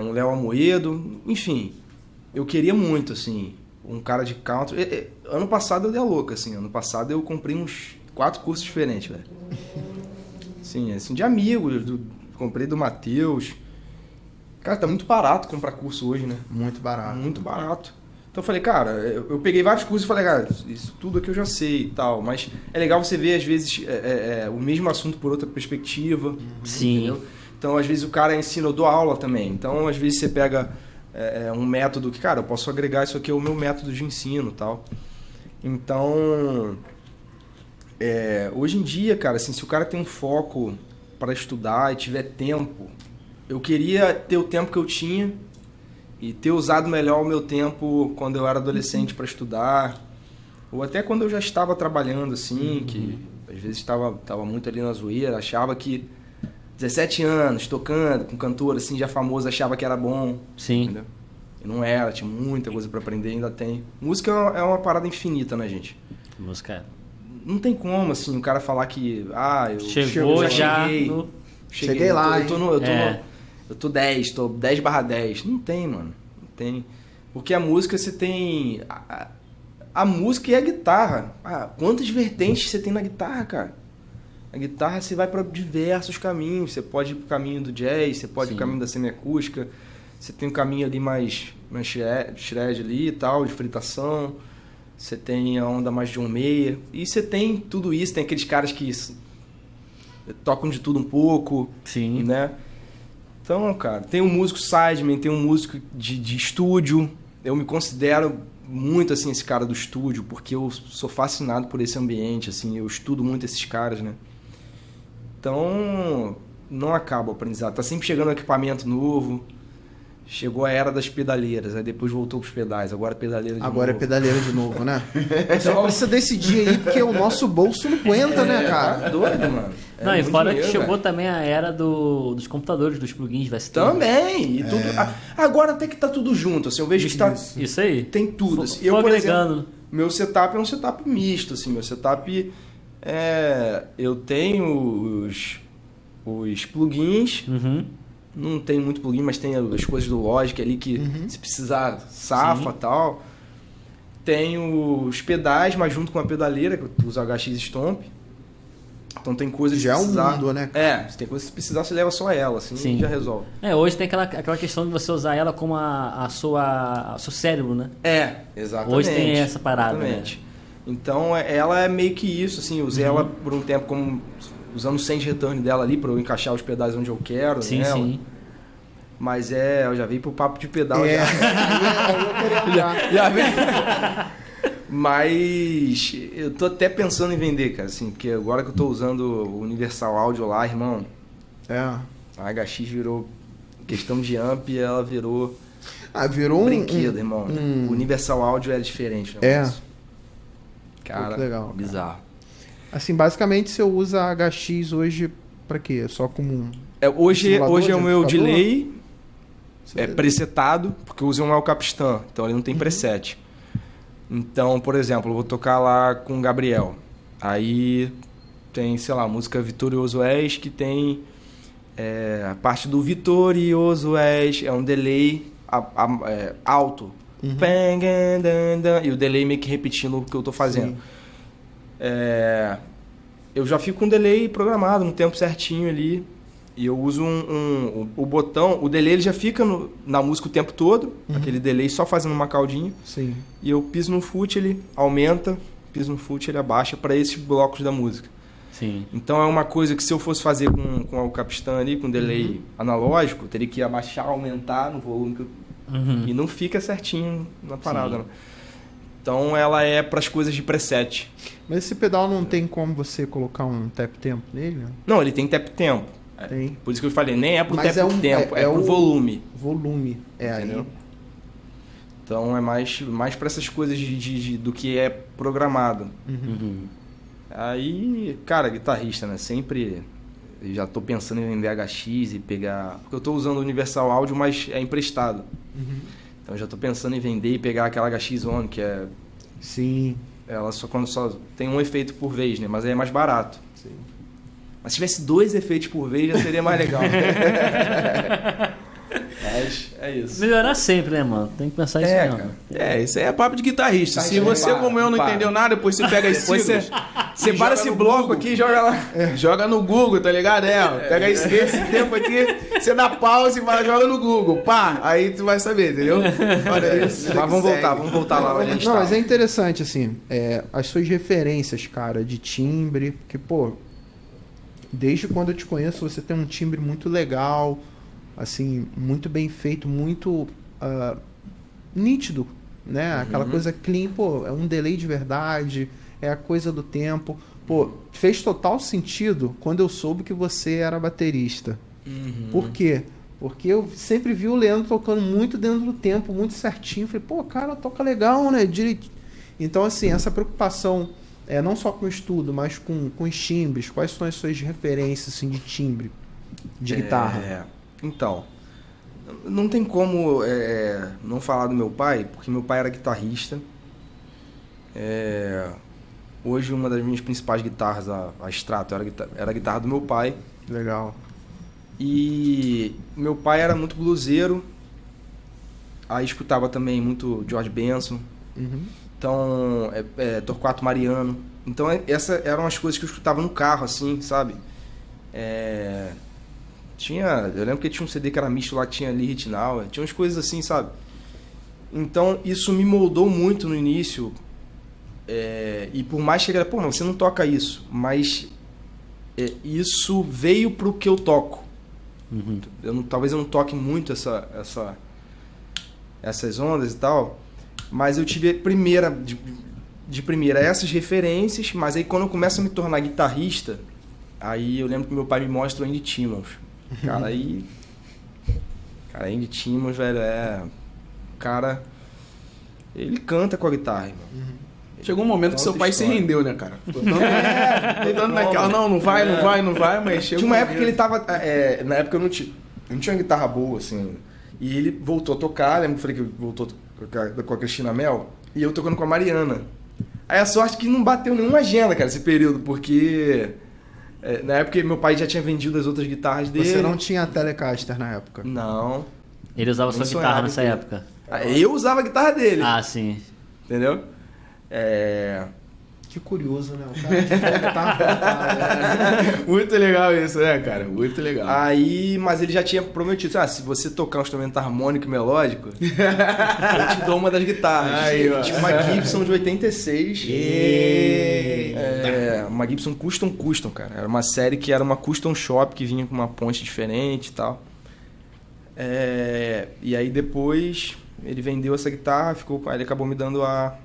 Um Léo Amoedo, enfim. Eu queria muito, assim, um cara de country. Ano passado eu dei a louca, assim. Ano passado eu comprei uns 4 cursos diferentes, velho. Sim, assim, de amigos. Comprei do Matheus. Cara, tá muito barato comprar curso hoje, né? Muito barato. Muito barato. Então eu falei, cara, eu peguei vários cursos e falei, cara, isso tudo aqui eu já sei e tal. Mas é legal você ver, às vezes, o mesmo assunto por outra perspectiva. Sim. Entendeu? Então, às vezes, o cara ensina, eu dou aula também. Então, às vezes, você pega um método que, cara, eu posso agregar isso aqui ao meu método de ensino e tal. Então, hoje em dia, cara, assim, se o cara tem um foco para estudar e tiver tempo, eu queria ter o tempo que eu tinha e ter usado melhor o meu tempo quando eu era adolescente para estudar, ou até quando eu já estava trabalhando, assim, que às vezes estava muito ali na zoeira, achava que 17 anos, tocando, com cantor assim, já famoso, achava que era bom. Sim. Entendeu? E não era, tinha muita coisa pra aprender, ainda tem. Música é uma parada infinita, né, gente? Música. Não tem como, assim, o cara falar que... eu Chegou já cheguei. no- Cheguei lá, Eu tô 10, tô 10/10. Não tem, mano. Não tem. Porque a música você tem... A música e a guitarra. Quantas vertentes você tem na guitarra, cara? A guitarra você vai para diversos caminhos. Você pode ir pro caminho do jazz, você pode ir pro caminho da semiacústica. Você tem um caminho ali mais shred ali e tal, de fritação. Você tem a onda mais John Mayer. E você tem tudo isso. Tem aqueles caras que tocam de tudo um pouco. Sim. Né? Então, cara, tem um músico sideman, tem um músico de estúdio. Eu me considero muito, assim, esse cara do estúdio, porque eu sou fascinado por esse ambiente, assim. Eu estudo muito esses caras, né? Então, não acaba o aprendizado. Tá sempre chegando equipamento novo. Chegou a era das pedaleiras, aí depois voltou pros pedais. Agora pedaleira de novo. Agora é pedaleira de novo, né? Você precisa decidir aí, porque o nosso bolso não aguenta, né, cara? Tá doido, mano. Não, e muito fora dinheiro, que chegou velho. também a era dos computadores, dos plugins, vai ser Também. E tudo... Agora até que tá tudo junto, assim. Eu vejo que tá... Isso aí. Tem tudo. Assim. Foi Eu, por agregando. exemplo, meu setup é um setup misto, assim. Meu setup eu tenho os plugins. Uhum. Não tem muito plugin, mas tem as coisas do Logic ali que se precisar safa e tal. Tem os pedais, mas junto com a pedaleira, que eu uso HX Stomp. Então tem coisas que Já é um precisar... mundo, né? se tem coisas que precisar, você leva só ela, assim, Sim. já resolve. Hoje tem aquela questão de você usar ela como o seu cérebro, né? Exatamente. Hoje tem essa parada, Exatamente. Então ela é meio que isso, assim, eu usei ela por um tempo como... usando o send return dela ali para eu encaixar os pedais onde eu quero. Sim, nela. sim. Mas eu já veio pro papo de pedal. É. Já veio. Mas eu tô até pensando em vender, cara, assim, porque agora que eu tô usando o Universal Audio lá, irmão, a HX virou questão de amp e ela virou Virou brinquedo, irmão. O Universal Audio era diferente. Cara, que legal, bizarro. Assim, basicamente você usa a HX hoje pra quê? Só como Hoje simulador é o de meu amplificador? delay presetado, porque eu uso um El Capistan, então ele não tem preset. Então, por exemplo, eu vou tocar lá com o Gabriel. Aí tem, sei lá, a música Vitorioso És, que tem a parte do Vitorioso És, é um delay alto. E o delay meio que repetindo o que eu tô fazendo. Eu já fico com o delay programado no tempo certinho ali. E eu uso o botão, o delay ele já fica na música o tempo todo, aquele delay só fazendo uma caldinha. Sim. E eu piso no foot, ele aumenta, piso no foot, ele abaixa para esses blocos da música. Sim. Então é uma coisa que se eu fosse fazer com o Capistan ali, com delay analógico, eu teria que abaixar, aumentar no volume que eu... E não fica certinho na parada. Né? Então ela é para as coisas de preset. Mas esse pedal não tem como você colocar um tap tempo nele? Né? Não, ele tem tap tempo. Tem. Por isso que eu falei, nem é pro Mas tempo, é pro volume. Volume. Entendeu? Aí. Então é mais para essas coisas do que é programado. Aí, cara, guitarrista, né? Sempre E já tô pensando em vender HX e pegar... Porque eu tô usando o Universal Audio, mas é emprestado. Então já tô pensando em vender e pegar aquela HX One, que é... Sim. Ela só tem um efeito por vez, né? Mas aí é mais barato. Sim. Mas se tivesse 2 efeitos por vez, já seria mais legal. Mas é isso. Melhorar sempre, né, mano? Tem que pensar isso mesmo. Cara. Isso aí é papo de guitarrista. Se Guitarrista, você, para, como eu, não para. entendeu nada, depois você pega as Depois siglas. você para esse bloco aqui e joga lá. Joga no Google, tá ligado? Pega esse tempo aqui, você dá pausa e vai, joga no Google. Pá, aí tu vai saber, entendeu? Olha isso. Mas vamos voltar lá onde a gente Não, tá. mas é interessante, assim, as suas referências, cara, de timbre, porque, pô, desde quando eu te conheço, você tem um timbre muito legal, assim, muito bem feito, muito nítido, né? Aquela coisa clean, pô, é um delay de verdade, é a coisa do tempo. Pô, fez total sentido quando eu soube que você era baterista. Por quê? Porque eu sempre vi o Leandro tocando muito dentro do tempo, muito certinho. Falei, pô, cara, toca legal, né? Direito. Então, assim, essa preocupação, não só com o estudo, mas com os timbres. Quais são as suas referências, assim, de timbre, de guitarra? Então, não tem como não falar do meu pai, porque meu pai era guitarrista. Hoje, uma das minhas principais guitarras, a Strato, era a guitarra do meu pai. Legal. E meu pai era muito bluseiro, aí escutava também muito George Benson, então Torquato Mariano. Então essas eram as coisas que eu escutava no carro, assim, sabe? Eu lembro que tinha um CD que era misto lá, que tinha Lee Ritenour, tinha umas coisas assim, sabe? Então isso me moldou muito no início, e por mais que ele era, pô, mas você não toca isso, mas isso veio pro que eu toco. Talvez eu não toque muito essas ondas e tal, mas eu tive de primeira essas referências, mas aí quando eu começo a me tornar guitarrista, aí eu lembro que meu pai me mostra o Andy Timmons. Cara, Andy Timmons, velho, cara, ele canta com a guitarra, irmão. Chegou um momento que seu pai se rendeu, né, cara? Tentando naquela, não vai, mas chegou. Tinha uma época que ele tava. Na época eu não tinha uma guitarra boa, assim. E ele voltou a tocar, lembra que eu falei que voltou com a Cristina Mel? E eu tocando com a Mariana. Aí a sorte que não bateu nenhuma agenda, cara, esse período, porque. Na época meu pai já tinha vendido as outras guitarras dele. Você não tinha Telecaster na época? Não. Ele usava sua guitarra nessa época? Eu usava a guitarra dele. Ah, sim. Entendeu? Que curioso, né? O cara Muito legal isso, né, cara? Muito legal. Aí, mas ele já tinha prometido, se você tocar um instrumento harmônico e melódico, eu te dou uma das guitarras. Aí, tinha uma Gibson de 86. Uma Gibson Custom, cara. Era uma série que era uma Custom Shop, que vinha com uma ponte diferente e tal. E aí depois ele vendeu essa guitarra, aí ele acabou me dando a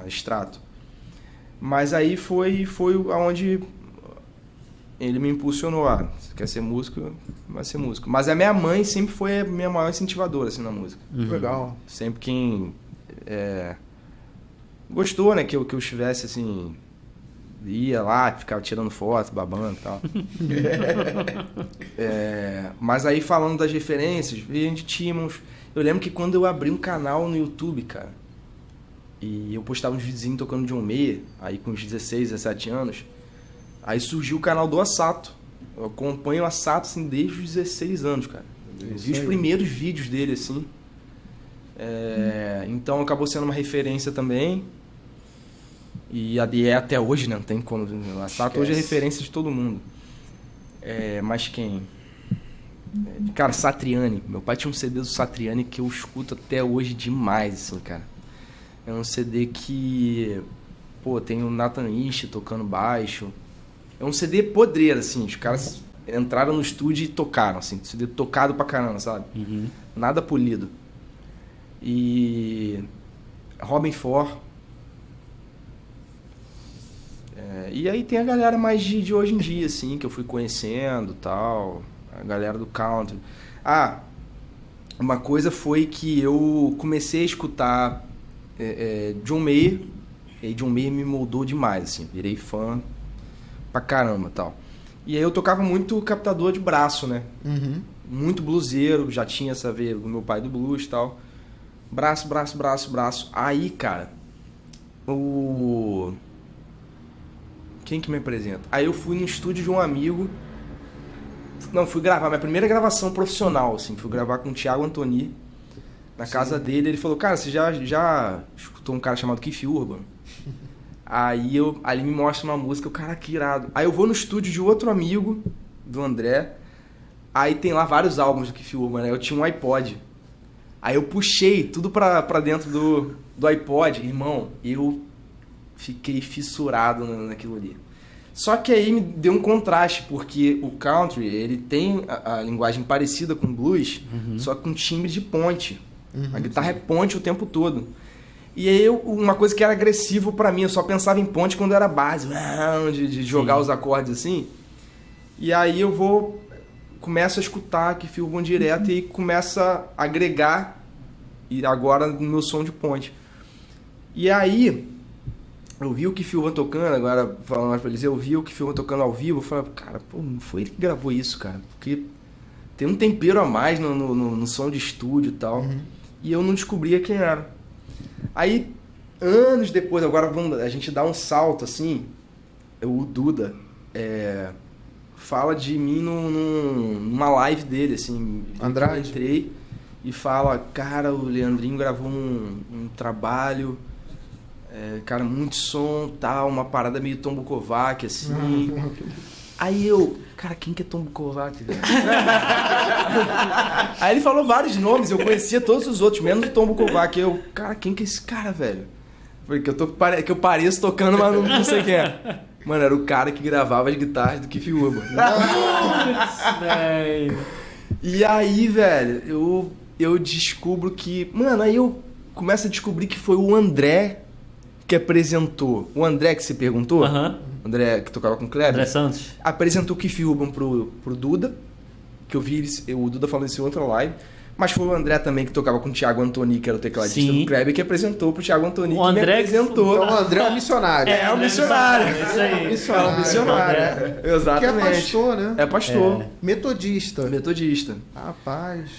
Strato. Mas aí foi aonde ele me impulsionou. Você quer ser músico, vai ser músico. Mas a minha mãe sempre foi a minha maior incentivadora, assim, na música. Legal. Sempre quem gostou, né, que eu estivesse, assim, ia lá, ficava tirando foto, babando e tal. Mas aí, falando das referências, a gente tínhamos... Eu lembro que quando eu abri um canal no YouTube, cara, e eu postava uns videozinhos tocando John Mayer, aí com uns 16, 17 anos, aí surgiu o canal do Assato. Eu acompanho o Assato, assim, desde os 16 anos, cara. Eu vi os primeiros vídeos dele, assim. Então acabou sendo uma referência também. E é até hoje, né? Não tem como. O Assato hoje é referência de todo mundo. Mas quem? Cara, Satriani. Meu pai tinha um CD do Satriani que eu escuto até hoje demais, assim, cara. É um CD que, tem o Nathan East tocando baixo. É um CD podreiro, assim. Os caras entraram no estúdio e tocaram, assim. CD tocado pra caramba, sabe? Nada polido. E Robin Ford. E aí tem a galera mais de hoje em dia, assim, que eu fui conhecendo, tal. A galera do country. Uma coisa foi que eu comecei a escutar John Mayer, e John Mayer me moldou demais, assim, virei fã pra caramba, tal. E aí eu tocava muito captador de braço, né? Uhum. Muito bluseiro, já tinha essa veia do meu pai do blues e tal. Braço, braço, braço, braço. Aí, cara, quem que me apresenta? Aí eu fui no estúdio de um amigo. Não, fui gravar, minha primeira gravação profissional, assim. Fui gravar com o Thiago Antoni, na casa dele. Ele falou, cara, você já escutou um cara chamado Keith Urban? Aí ele me mostra uma música, o cara, que irado. Aí eu vou no estúdio de outro amigo, do André. Aí tem lá vários álbuns do Keith Urban, né? Eu tinha um iPod. Aí eu puxei tudo pra dentro do iPod. Irmão, eu fiquei fissurado naquilo ali. Só que aí me deu um contraste, porque o country, ele tem a linguagem parecida com o blues, só com timbre de ponte. A guitarra é ponte o tempo todo. E aí uma coisa que era agressivo pra mim, eu só pensava em ponte quando era base, de jogar os acordes assim. E aí começo a escutar que Keith Urban direto e começa a agregar e agora no meu som de ponte. E aí eu vi o Keith Urban tocando, agora falando mais pra eles, eu vi o Keith Urban tocando ao vivo, eu falei, cara, pô, não foi ele que gravou isso, cara, porque tem um tempero a mais no som de estúdio e tal, e eu não descobria quem era. Aí, anos depois, agora a gente dá um salto, assim, o Duda fala de mim numa live dele, assim. Andrade? Eu entrei e fala, cara, o Leandrinho gravou um trabalho, cara, muito som, tal, uma parada meio Tom Bukovac, assim. Aí eu, cara, quem que é Tom Bukovac, velho? Aí ele falou vários nomes, eu conhecia todos os outros, menos o Tom Bukovac. Eu, cara, quem que é esse cara, velho? Porque eu pareço tocando, mas não sei quem é. Mano, era o cara que gravava as guitarras do Keith Urban. Nossa, velho. E aí, velho, eu descubro que... Mano, aí eu começo a descobrir que foi o André que apresentou. O André que você perguntou? André, que tocava com o Kleber. André Santos. Apresentou o Keith Urban pro Duda, que eu vi o Duda falando isso em outra live. Mas foi o André também que tocava com o Thiago Antoni, que era o tecladista do Kleber, que apresentou pro Thiago Antoni, que me apresentou. Então o André é um missionário. É um missionário. É isso aí. Missionário. Exatamente. Que é pastor, né? É pastor. Metodista. Metodista. Rapaz.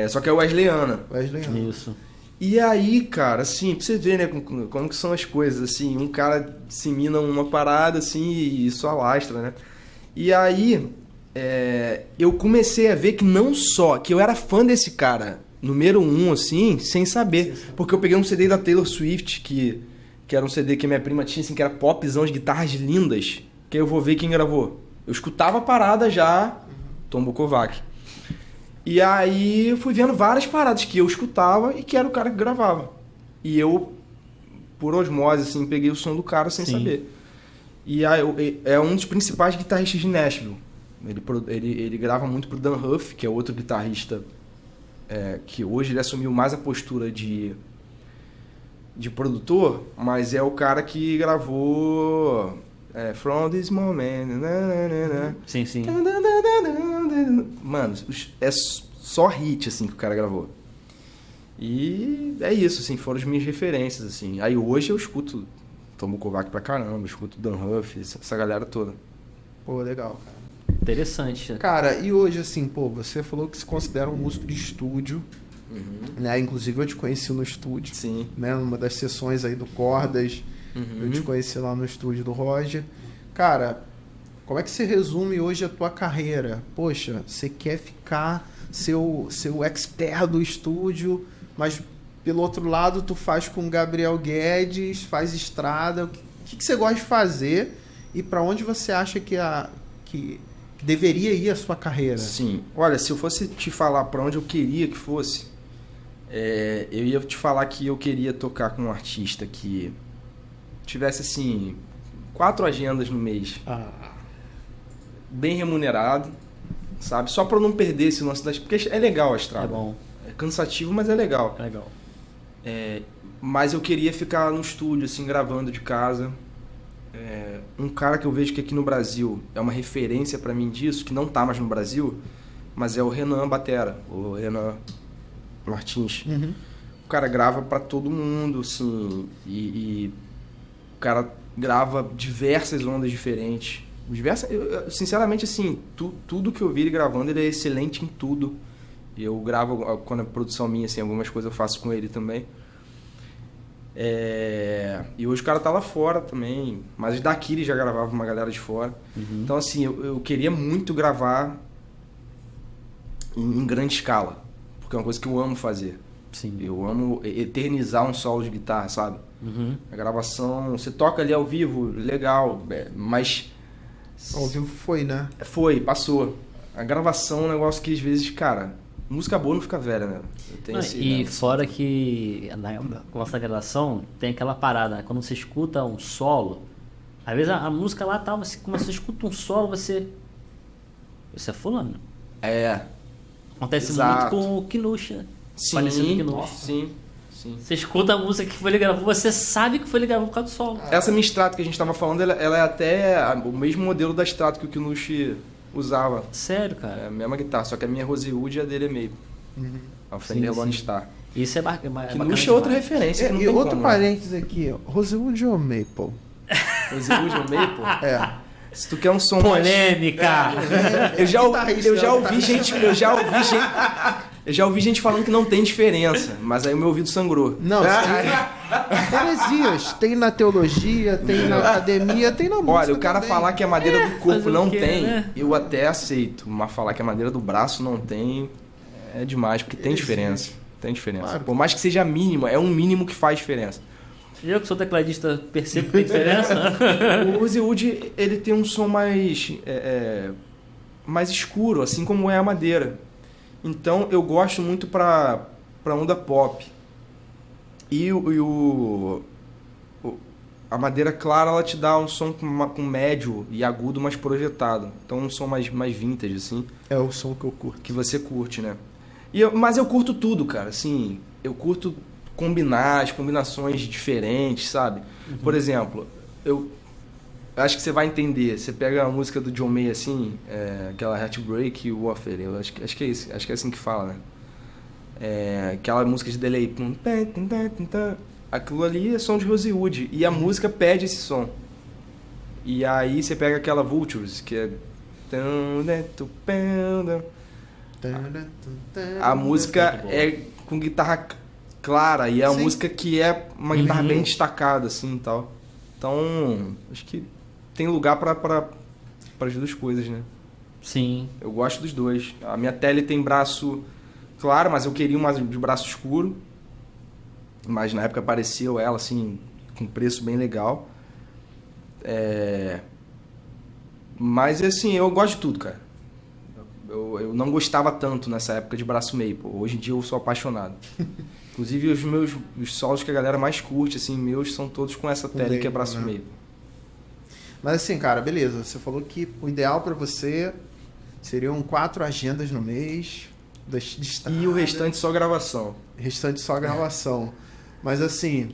Só que é Wesleyana. Wesley. Isso. E aí, cara, assim, pra você ver, né, como que são as coisas, assim, um cara dissemina uma parada, assim, e isso alastra, né? E aí, eu comecei a ver que não só, que eu era fã desse cara, número 1, assim, sem saber, porque eu peguei um CD da Taylor Swift, que era um CD que minha prima tinha, assim, que era popzão, de guitarras lindas, que eu vou ver quem gravou. Eu escutava a parada já, Tom Bukovac. E aí eu fui vendo várias paradas que eu escutava e que era o cara que gravava. E eu, por osmose, assim, peguei o som do cara sem saber. E aí, é um dos principais guitarristas de Nashville. Ele grava muito pro Dan Huff, que é outro guitarrista que hoje ele assumiu mais a postura de produtor, mas é o cara que gravou From This Moment. Sim, sim. Mano, é só hit, assim, que o cara gravou. E é isso, assim, foram as minhas referências, assim. Aí hoje eu escuto Tom Bukovac pra caramba, eu escuto Dan Huff, essa galera toda. Pô, legal, cara. Interessante. Cara, e hoje, assim, pô, você falou que se considera um músico de estúdio, né? Inclusive eu te conheci no estúdio. Sim. Né? Numa das sessões aí do Cordas, eu te conheci lá no estúdio do Roger. Cara, como é que você resume hoje a tua carreira? Poxa, você quer ficar seu expert do estúdio, mas pelo outro lado tu faz com Gabriel Guedes, faz estrada. O que você gosta de fazer e para onde você acha que deveria ir a sua carreira? Sim. Olha, se eu fosse te falar para onde eu queria que fosse, eu ia te falar que eu queria tocar com um artista que tivesse, assim, 4 agendas no mês. Bem remunerado, sabe? Só para não perder esse lance das... Porque é legal a estrada. É bom. É cansativo, mas é legal. É legal. Mas eu queria ficar no estúdio, assim, gravando de casa. Um cara que eu vejo que aqui no Brasil é uma referência para mim disso, que não tá mais no Brasil, mas é o Renan Batera, o Renan Martins. O cara grava para todo mundo, assim, e o cara grava diversas ondas diferentes. Sinceramente, assim, tudo que eu vi ele gravando, ele é excelente em tudo. Eu gravo, quando é produção minha, assim, algumas coisas eu faço com ele também. E hoje o cara tá lá fora também, mas daqui ele já gravava uma galera de fora. Então, assim, eu queria muito gravar em grande escala, porque é uma coisa que eu amo fazer. Sim. Eu amo eternizar um solo de guitarra, sabe? A gravação, você toca ali ao vivo, legal, mas... Ao vivo foi, né? Passou. A gravação é um negócio que às vezes, cara, música boa não fica velha, né? Fora que na nossa gravação tem aquela parada, né? Quando você escuta um solo, às vezes a música lá tá, quando você escuta um solo, você é fulano. Acontece muito com o Kinuxa. Parecido com o Kinuxa. Sim. Você escuta a música que foi ele gravou, você sabe que foi ele gravou por causa do solo. Essa minha Strato que a gente tava falando, ela é até o mesmo modelo da Strato que o Kinuxa usava. Sério, cara? É a mesma guitarra, só que a minha é Rosewood e a dele é Maple. A Fender Lone Star. Isso é bacana. Kinuxa é outra referência. Que não E tem outro como, parênteses aqui, Rosewood ou Maple? Rosewood ou Maple? É. Se tu quer um som polêmica. Eu já ouvi gente falando que não tem diferença, mas aí o meu ouvido sangrou. Não, heresias. Tem na teologia, tem na academia, tem na música. Olha, o cara também. falar que a madeira do corpo não tem, né? eu até aceito. Mas falar que a madeira do braço não tem é demais, porque tem diferença. Tem diferença. Claro. Por mais que seja mínima, é um mínimo que faz diferença. Eu que sou tecladista percebo que tem diferença. O Rosewood, ele tem um som mais escuro, assim como é a madeira. Então eu gosto muito pra onda pop. E a madeira clara, ela te dá um som com médio e agudo mais projetado. Então um som mais vintage, assim. É o som que eu curto. Que você curte, né? Mas eu curto tudo, cara. Assim, eu curto combinar as combinações diferentes, sabe? Por exemplo, eu acho que você vai entender. Você pega a música do John Mayer, assim, aquela Heartbreak Warfare, eu acho que é isso, acho que é assim que fala, né? Aquela música de delay. Aquilo ali é som de Rosewood. E a música pede esse som. E aí você pega aquela Vultures, que é... A música é com guitarra clara e é uma música que é uma guitarra bem destacada, assim, e tal. Então, acho que tem lugar para as duas coisas, né? Sim. Eu gosto dos dois. A minha tele tem braço claro, mas eu queria uma de braço escuro. Mas na época apareceu ela, assim, com preço bem legal. Mas, assim, eu gosto de tudo, cara. Eu não gostava tanto nessa época de braço Maple. Hoje em dia eu sou apaixonado. Inclusive os solos que a galera mais curte, assim, meus, são todos com essa tele que é braço Maple. Mas assim, cara, beleza. Você falou que o ideal pra você seriam 4 agendas no mês. E o restante só gravação. Restante só gravação. Mas assim,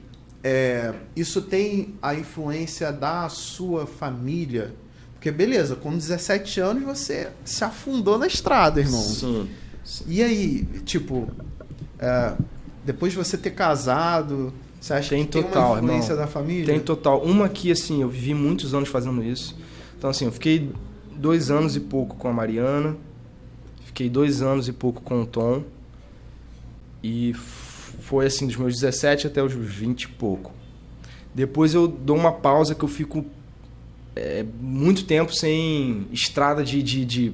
isso tem a influência da sua família? Porque beleza, com 17 anos você se afundou na estrada, irmão. Sim. E aí, tipo, depois de você ter casado, você acha que tem uma influência da família? Tem total. Uma que, assim, eu vivi muitos anos fazendo isso. Então, assim, eu fiquei 2 anos e pouco com a Mariana, fiquei 2 anos e pouco com o Tom, e foi, assim, dos meus 17 até os 20 e pouco. Depois eu dou uma pausa que eu fico muito tempo sem estrada de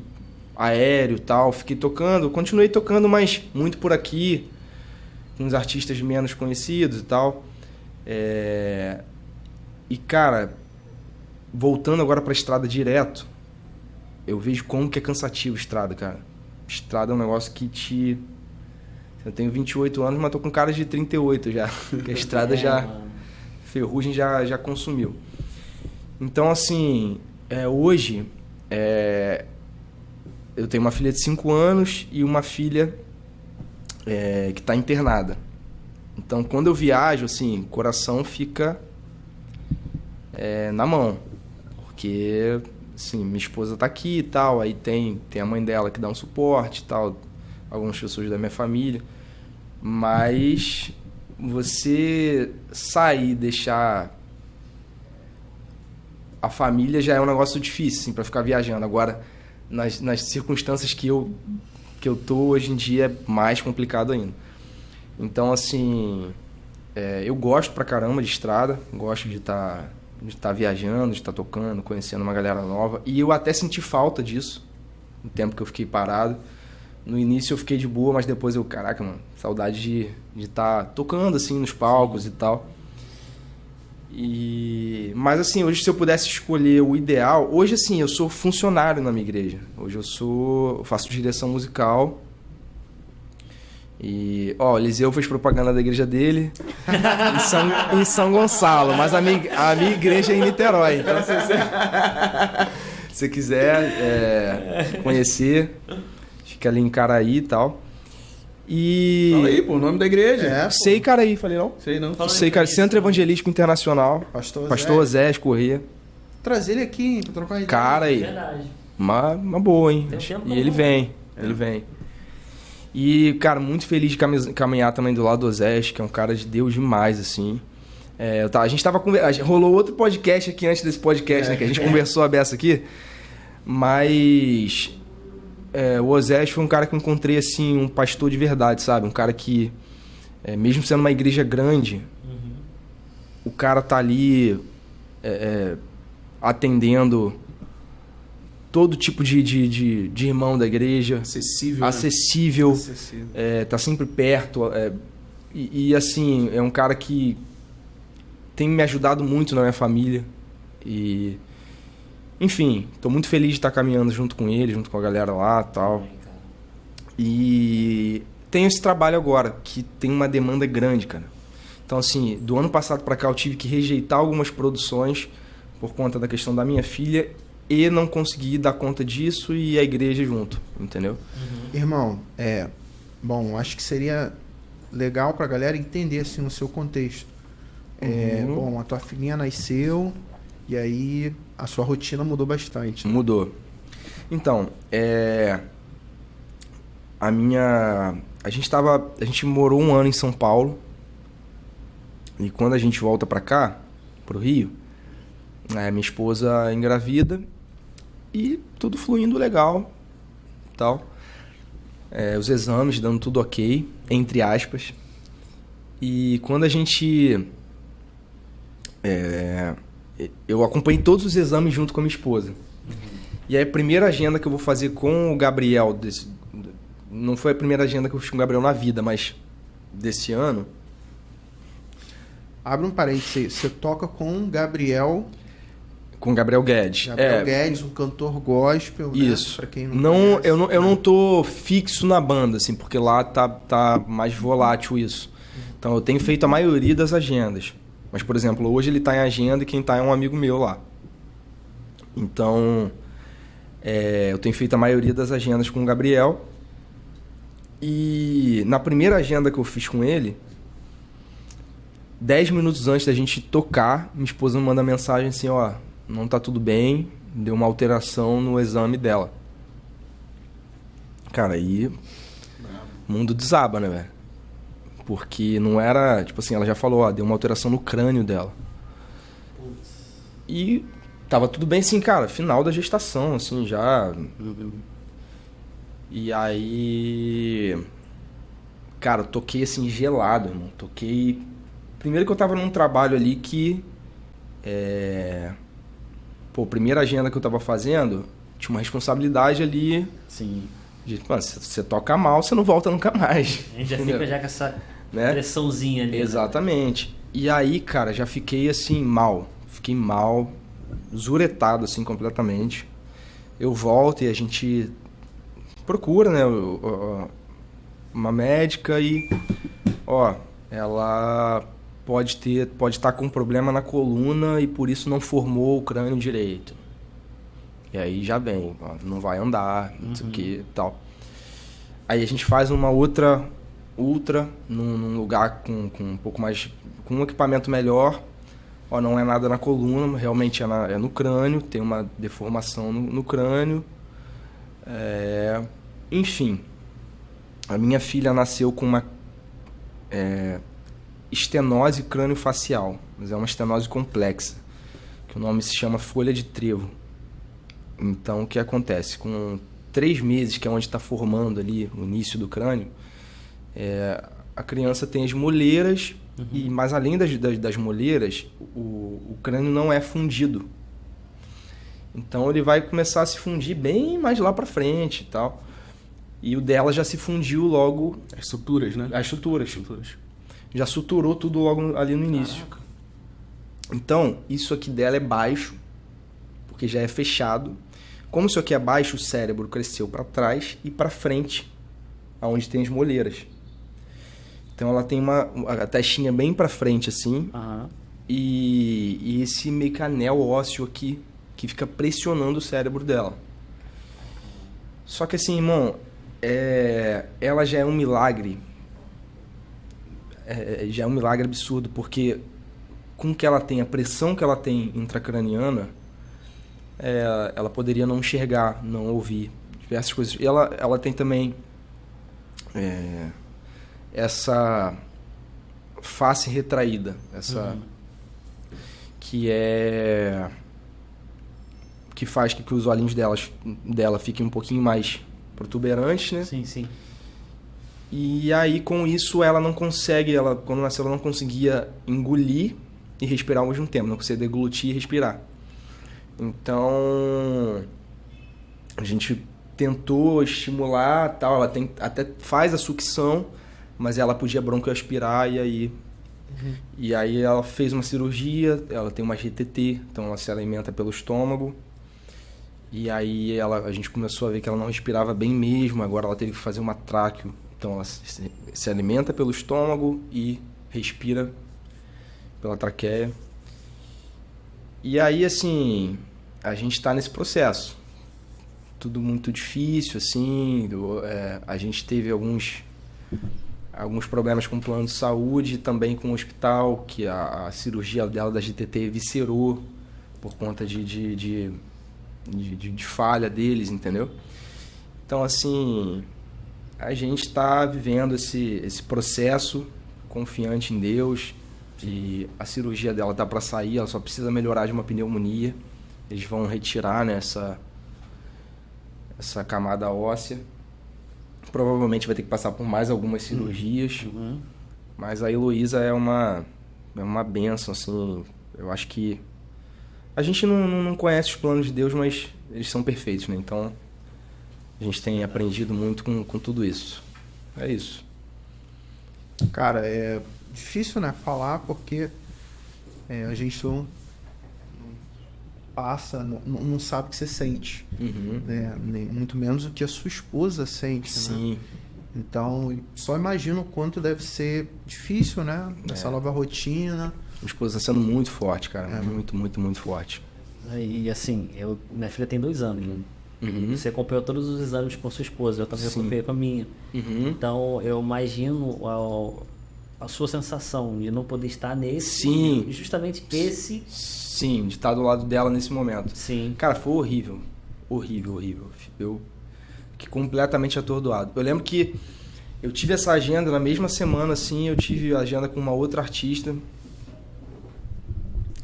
aéreo e tal. Fiquei tocando, continuei tocando, mas muito por aqui, com uns artistas menos conhecidos e tal. E, cara, voltando agora pra estrada direto, eu vejo como que é cansativo estrada, cara. Estrada é um negócio que te... Eu tenho 28 anos, mas tô com cara de 38 já. Porque a estrada ferrugem já consumiu. Então, assim, hoje eu tenho uma filha de 5 anos e uma filha que está internada. Então, quando eu viajo, assim, o coração fica na mão. Porque, assim, minha esposa está aqui e tal, aí tem a mãe dela que dá um suporte e tal, algumas pessoas da minha família. Mas você sair, deixar a família já é um negócio difícil, assim, pra ficar viajando. Agora, nas circunstâncias que eu tô hoje em dia, é mais complicado ainda. Então, assim, eu gosto pra caramba de estrada, gosto de estar viajando, de estar tocando, conhecendo uma galera nova. E eu até senti falta disso, no tempo que eu fiquei parado. No início eu fiquei de boa, mas depois caraca, mano, saudade de estar tocando, assim, nos palcos e tal. Mas, assim, hoje se eu pudesse escolher o ideal... Hoje, assim, eu sou funcionário na minha igreja. Hoje eu faço direção musical. E, ó, o Eliseu fez propaganda da igreja dele em São Gonçalo, mas a minha igreja é em Niterói. Então, se você quiser conhecer, fica ali em Caraí e tal. E... Fala aí, pô, o nome da igreja. Sei Caraí, falei não? Sei não. Sei, cara, Centro Evangelístico Internacional. Pastor Osés Corrêa. Trazer ele aqui pra trocar ideia. Cara aí. Verdade. Uma boa, hein? Tem um tempo E ele vem. E, cara, muito feliz de caminhar também do lado do Osés, que é um cara de Deus demais, assim. A gente tava rolou outro podcast aqui antes desse podcast, né? Que a gente conversou a beça aqui. Mas... o Osés foi um cara que eu encontrei, assim, um pastor de verdade, sabe? Um cara que, mesmo sendo uma igreja grande, o cara tá ali atendendo todo tipo de irmão da igreja. Acessível. Tá sempre perto. E, assim, é um cara que tem me ajudado muito na minha família. E... Enfim, tô muito feliz de estar caminhando junto com ele, junto com a galera lá e tal. E tenho esse trabalho agora, que tem uma demanda grande, cara. Então, assim, do ano passado pra cá eu tive que rejeitar algumas produções por conta da questão da minha filha e não consegui dar conta disso e a igreja junto, entendeu? Irmão, bom, acho que seria legal pra galera entender, assim, o seu contexto. Bom, a tua filhinha nasceu e aí... A sua rotina mudou bastante. Né? Mudou. Então, a gente morou um ano em São Paulo. E quando a gente volta pra cá, pro Rio, minha esposa engravida e tudo fluindo legal, tal. Os exames dando tudo ok, entre aspas. E quando a gente... eu acompanhei todos os exames junto com a minha esposa. E aí a primeira agenda que eu vou fazer com o Gabriel... não foi a primeira agenda que eu fiz com o Gabriel na vida, mas desse ano... Abre um parênteses, você toca com o Gabriel... Com o Gabriel Guedes. Gabriel Guedes, um cantor gospel, isso. Né? Pra quem não conhece, eu não tô fixo na banda, assim, porque lá tá mais volátil isso. Então eu tenho feito a maioria das agendas. Mas, por exemplo, hoje ele está em agenda e quem está é um amigo meu lá. Então, eu tenho feito a maioria das agendas com o Gabriel. E na primeira agenda que eu fiz com ele, 10 minutos antes da gente tocar, minha esposa me manda mensagem assim, ó, não tá tudo bem, deu uma alteração no exame dela. Cara, aí o mundo desaba, né, velho? Porque não era... Tipo assim, ela já falou, ó, deu uma alteração no crânio dela. E tava tudo bem, assim, cara, final da gestação, assim, já... E aí... Cara, eu toquei, assim, gelado, irmão. Toquei... Primeiro que eu tava num trabalho ali que... Pô, primeira agenda que eu tava fazendo, tinha uma responsabilidade ali... Sim. De, mano, se você toca mal, você não volta nunca mais. A gente já fica já com essa... Né? Pressãozinha ali. Exatamente. Né? E aí, cara, já fiquei assim, mal. Fiquei mal, zuretado, assim, completamente. Eu volto e a gente procura, né, uma médica e, ó, ela pode estar com um problema na coluna e por isso não formou o crânio direito. E aí já vem, ó, não vai andar, não sei o que e tal. Aí a gente faz uma outra ultra num lugar com um pouco mais, com um equipamento melhor. Ó, não é nada na coluna, realmente é no crânio, tem uma deformação no crânio. Enfim, a minha filha nasceu com uma estenose crâniofacial, mas é uma estenose complexa. que o nome se chama folha de trevo. Então, o que acontece? Com 3 meses, que é onde está formando ali o início do crânio, a criança tem as moleiras, mas além das moleiras, o crânio não é fundido. Então, ele vai começar a se fundir bem mais lá para frente e tal. E o dela já se fundiu logo... As suturas, né? As suturas. Já suturou tudo logo ali no início. Caraca. Então, isso aqui dela é baixo, porque já é fechado. Como isso aqui é baixo, o cérebro cresceu para trás e para frente, aonde tem as moleiras. Então, ela tem a testinha bem para frente, assim, Aham. e esse meio que anel ósseo aqui, que fica pressionando o cérebro dela. Só que assim, irmão, ela já é um milagre. Já é um milagre absurdo, porque com que ela tem, a pressão que ela tem intracraniana, ela poderia não enxergar, não ouvir, diversas coisas. E ela tem também essa face retraída, essa que faz que os olhinhos dela fiquem um pouquinho mais protuberantes, né? Sim, sim. E aí, com isso, ela não consegue, quando nasceu, ela não conseguia engolir e respirar ao mesmo tempo, não conseguia deglutir e respirar. Então, a gente tentou estimular, tal, ela até faz a sucção, mas ela podia broncoaspirar e aí ela fez uma cirurgia, ela tem uma GTT, então ela se alimenta pelo estômago. E aí a gente começou a ver que ela não respirava bem mesmo, agora ela teve que fazer uma tráqueo. Então ela se alimenta pelo estômago e respira pela traqueia. E aí, assim, a gente está nesse processo. Tudo muito difícil, assim, a gente teve alguns problemas com o plano de saúde, também com o hospital, que a cirurgia dela da GTT viscerou por conta de falha deles, entendeu? Então, assim, a gente está vivendo esse processo confiante em Deus, e a cirurgia dela tá para sair, ela só precisa melhorar de uma pneumonia. Eles vão retirar, né, essa camada óssea. Provavelmente vai ter que passar por mais algumas cirurgias. Mas a Heloísa é uma bênção, assim. Eu acho que a gente não conhece os planos de Deus, mas eles são perfeitos, né? Então, a gente tem aprendido muito com tudo isso. É isso. Cara, é difícil, né, falar, porque a gente não passa, não sabe o que você sente, né? Nem, muito menos o que a sua esposa sente, Sim. né? Então, só imagino o quanto deve ser difícil, né? Essa nova rotina. A esposa está sendo muito forte, cara. Muito, muito, muito forte. E assim, minha filha tem 2 anos, né? Você acompanhou todos os exames com sua esposa, eu também acompanhei com a minha. Então, eu imagino a sua sensação de não poder estar nesse... Sim. Justamente esse... Sim, de estar do lado dela nesse momento. Sim. Cara, foi horrível. Horrível, horrível. Eu fiquei completamente atordoado. Eu lembro que eu tive essa agenda na mesma semana, assim, eu tive a agenda com uma outra artista.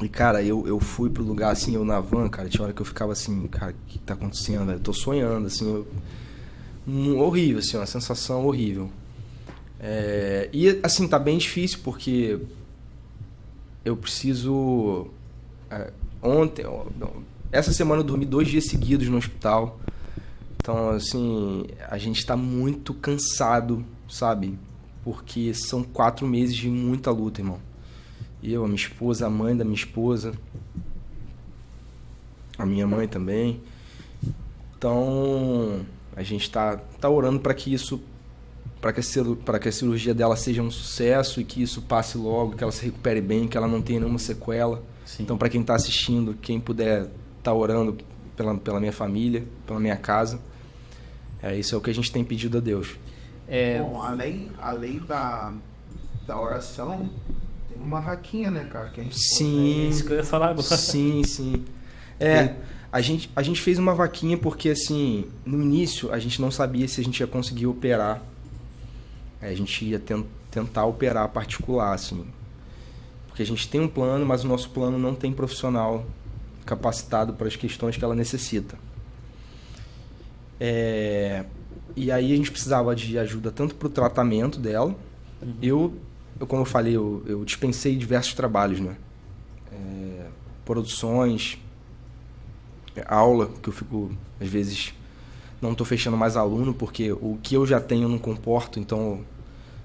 E, cara, eu fui pro lugar, assim, eu na van, cara, tinha hora que eu ficava assim, cara, o que tá acontecendo? Eu tô sonhando, assim, horrível, assim, uma sensação horrível. E, assim, tá bem difícil, porque eu preciso... essa semana eu dormi 2 dias seguidos no hospital. Então, assim, a gente tá muito cansado, sabe? Porque são 4 meses de muita luta, irmão. Eu, a minha esposa, a mãe da minha esposa, a minha mãe também. Então, a gente tá orando para que a cirurgia dela seja um sucesso e que isso passe logo, que ela se recupere bem, que ela não tenha nenhuma sequela. Sim. Então, para quem está assistindo, quem puder estar orando pela minha família, pela minha casa, isso é o que a gente tem pedido a Deus. Bom, além da oração, tem uma vaquinha, né, cara? Que a gente Sim. É isso que eu ia falar agora. Sim. A gente fez uma vaquinha porque, assim, no início a gente não sabia se a gente ia conseguir operar. A gente ia tentar operar particular, assim. Porque a gente tem um plano, mas o nosso plano não tem profissional capacitado para as questões que ela necessita. E aí a gente precisava de ajuda tanto para o tratamento dela. Eu, como eu falei, eu dispensei diversos trabalhos, né? Produções, aula, que eu fico, às vezes, não estou fechando mais aluno, porque o que eu já tenho eu não comporto, então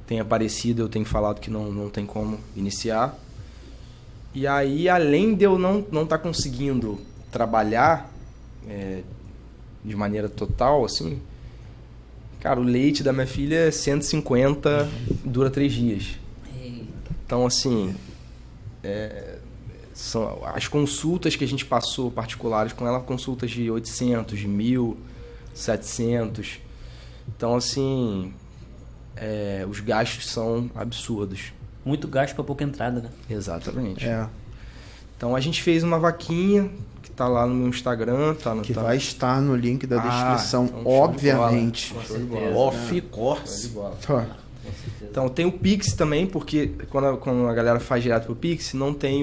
tem aparecido, eu tenho falado que não tem como iniciar. E aí, além de eu não estar conseguindo trabalhar de maneira total, assim, cara, o leite da minha filha é 150, dura 3 dias. Então, assim, são as consultas que a gente passou particulares com ela, consultas de 800, de 1.000, 700. Então, assim, os gastos são absurdos. Muito gasto para pouca entrada, né? Exatamente. Então, a gente fez uma vaquinha que tá lá no meu Instagram. Que vai estar no link da descrição, então, obviamente. Ficou. Então, tem o Pix também, porque quando a galera faz direto pro Pix, não tem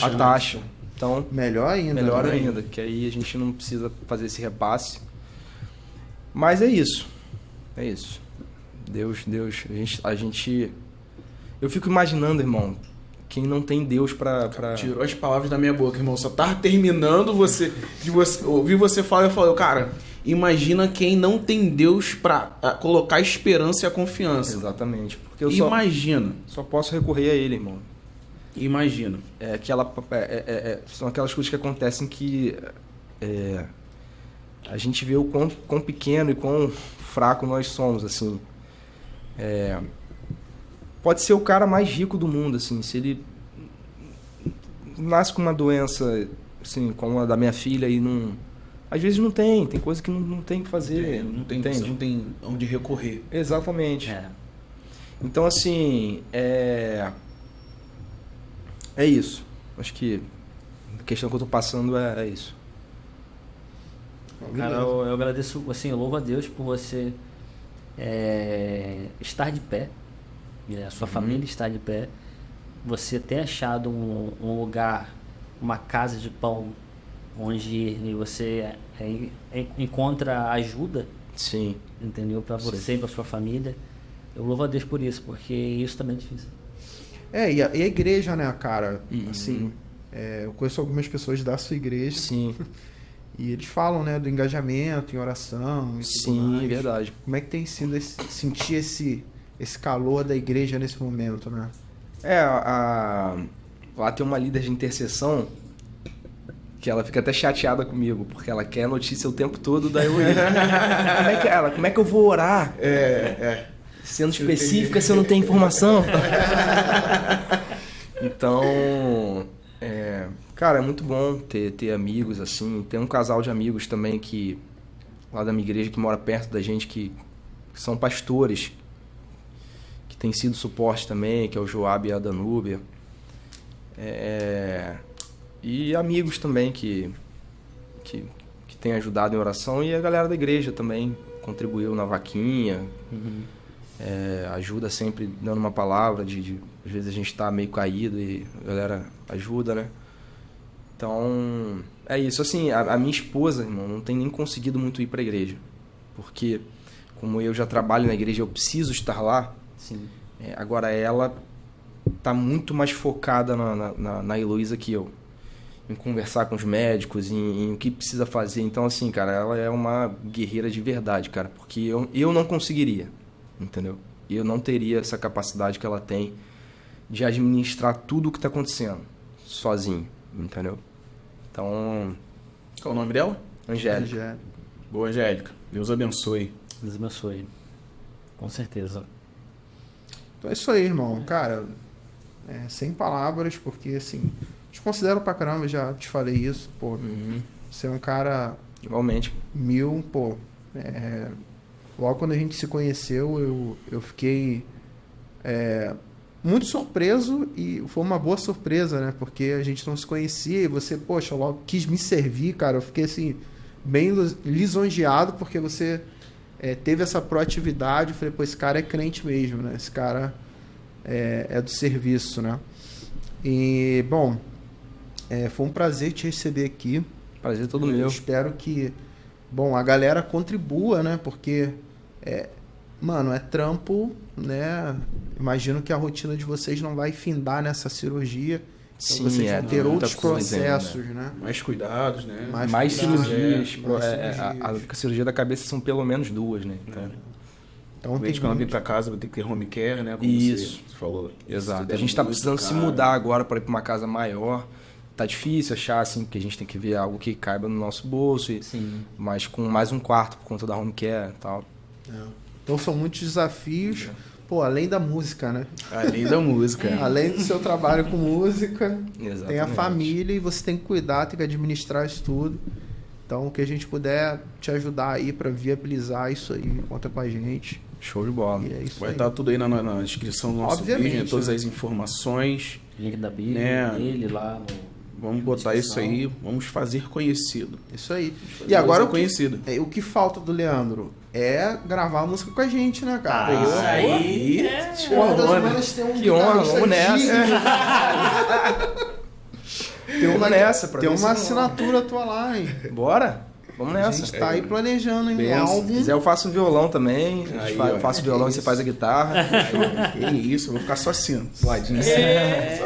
a taxa. Então, melhor ainda. Que aí a gente não precisa fazer esse repasse. Mas é isso. Deus, a gente... Eu fico imaginando, irmão, quem não tem Deus pra... Tirou as palavras da minha boca, irmão. Só tava terminando ouvir você falar, eu falei, cara, imagina quem não tem Deus pra colocar a esperança e a confiança. Exatamente. Porque eu só posso recorrer a Ele, irmão. Imagina. São aquelas coisas que acontecem que a gente vê o quão pequeno e quão fraco nós somos, assim. Pode ser o cara mais rico do mundo, assim, se ele nasce com uma doença, assim, como a da minha filha, e não... Às vezes não tem coisa que não tem que fazer. Não tem onde recorrer. Exatamente. Então, assim, é isso. Acho que a questão que eu tô passando é isso. Cara, eu agradeço, assim, eu louvo a Deus por você estar de pé, a sua família estar de pé, você ter achado um lugar, uma casa de pão, onde você encontra ajuda, sim, entendeu? Para você e para sua família. Eu louvo a Deus por isso, porque isso também é difícil. E a igreja, né, cara? Assim, eu conheço algumas pessoas da sua igreja. Sim. E eles falam, né, do engajamento em oração. Sim, verdade. Como é que tem sido sentir esse calor da igreja nesse momento, né? Lá tem uma líder de intercessão que ela fica até chateada comigo, porque ela quer notícia o tempo todo, daí eu como é que eu vou orar? Sendo específica, se eu não tenho informação. Então, cara, é muito bom ter amigos, assim. Tem um casal de amigos também lá da minha igreja, que mora perto da gente, que são pastores, que tem sido suporte também, que é o Joab e a Danúbia. E amigos também que têm ajudado em oração, e a galera da igreja também contribuiu na vaquinha. Ajuda sempre dando uma palavra às vezes a gente tá meio caído e a galera ajuda, né? Então, é isso. Assim, a minha esposa, irmão, não tem nem conseguido muito ir pra igreja, porque como eu já trabalho na igreja, eu preciso estar lá. Sim. Agora ela tá muito mais focada na Heloísa que eu, em conversar com os médicos, em o que precisa fazer. Então, assim, cara, ela é uma guerreira de verdade, cara, porque eu não conseguiria, entendeu? Eu não teria essa capacidade que ela tem de administrar tudo o que tá acontecendo sozinho, entendeu? Então... Qual o nome dela? Angélica. Boa, Angélica. Deus abençoe. Deus abençoe. Com certeza. Então é isso aí, irmão. Cara, sem palavras, porque, assim, te considero pra caramba, já te falei isso, pô. Você é um cara... Igualmente. Pô. Logo quando a gente se conheceu, eu fiquei muito surpreso, e foi uma boa surpresa, né? Porque a gente não se conhecia e você, poxa, logo quis me servir, cara. Eu fiquei, assim, bem lisonjeado, porque você teve essa proatividade. Eu falei, pô, esse cara é crente mesmo, né? Esse cara é do serviço, né? E, bom, Foi um prazer te receber aqui. Prazer todo Eu meu. espero que, bom, a galera contribua, né? Porque, mano, é trampo, né? Imagino que a rotina de vocês não vai findar nessa cirurgia. Então Sim, vocês vão ter muita outros coisa ainda. processos, né? Mais cuidados, né? Mais cuidados, cirurgias. mais A cirurgia da cabeça são pelo menos 2, né? Então, Então Obviamente, tem quando eu vir muito. pra casa, vai ter que ter home care, né? Como Isso. você falou. exato. Se A der gente tá muito precisando se caro. mudar agora para ir para uma casa maior. Tá difícil achar, assim, porque a gente tem que ver algo que caiba no nosso bolso. Sim. Mas com mais um quarto por conta da home care e tal. Então são muitos desafios. Pô, além da música, né? Além da música. Além do seu trabalho com música, Exatamente. tem a família e você tem que cuidar, tem que administrar isso tudo. Então, o que a gente puder te ajudar aí pra viabilizar isso aí, conta com a gente. Show de bola. E é isso Vai aí. estar tudo aí na descrição do nosso Obviamente, vídeo, né? Todas né? as informações. Link da Bíblia, Né? dele lá no... Vamos botar isso aí, vamos fazer conhecido. Isso aí. Fazer E agora conhecido. o que falta do Leandro é gravar a música com a gente, né, cara? Ah, aí. Quantas honra, semanas tem um Que honra, guitarrista vamos nessa. digno? Tem uma, Vamos nessa, pra tem ver uma se assinatura tua lá, hein? Bora? Vamos A nessa. gente tá aí planejando, hein? Um Benção. Se álbum. quiser, eu faço violão também. Aí, Eu ó. faço violão e você faz a guitarra. Que isso, eu vou ficar só assim, do ladinho. Só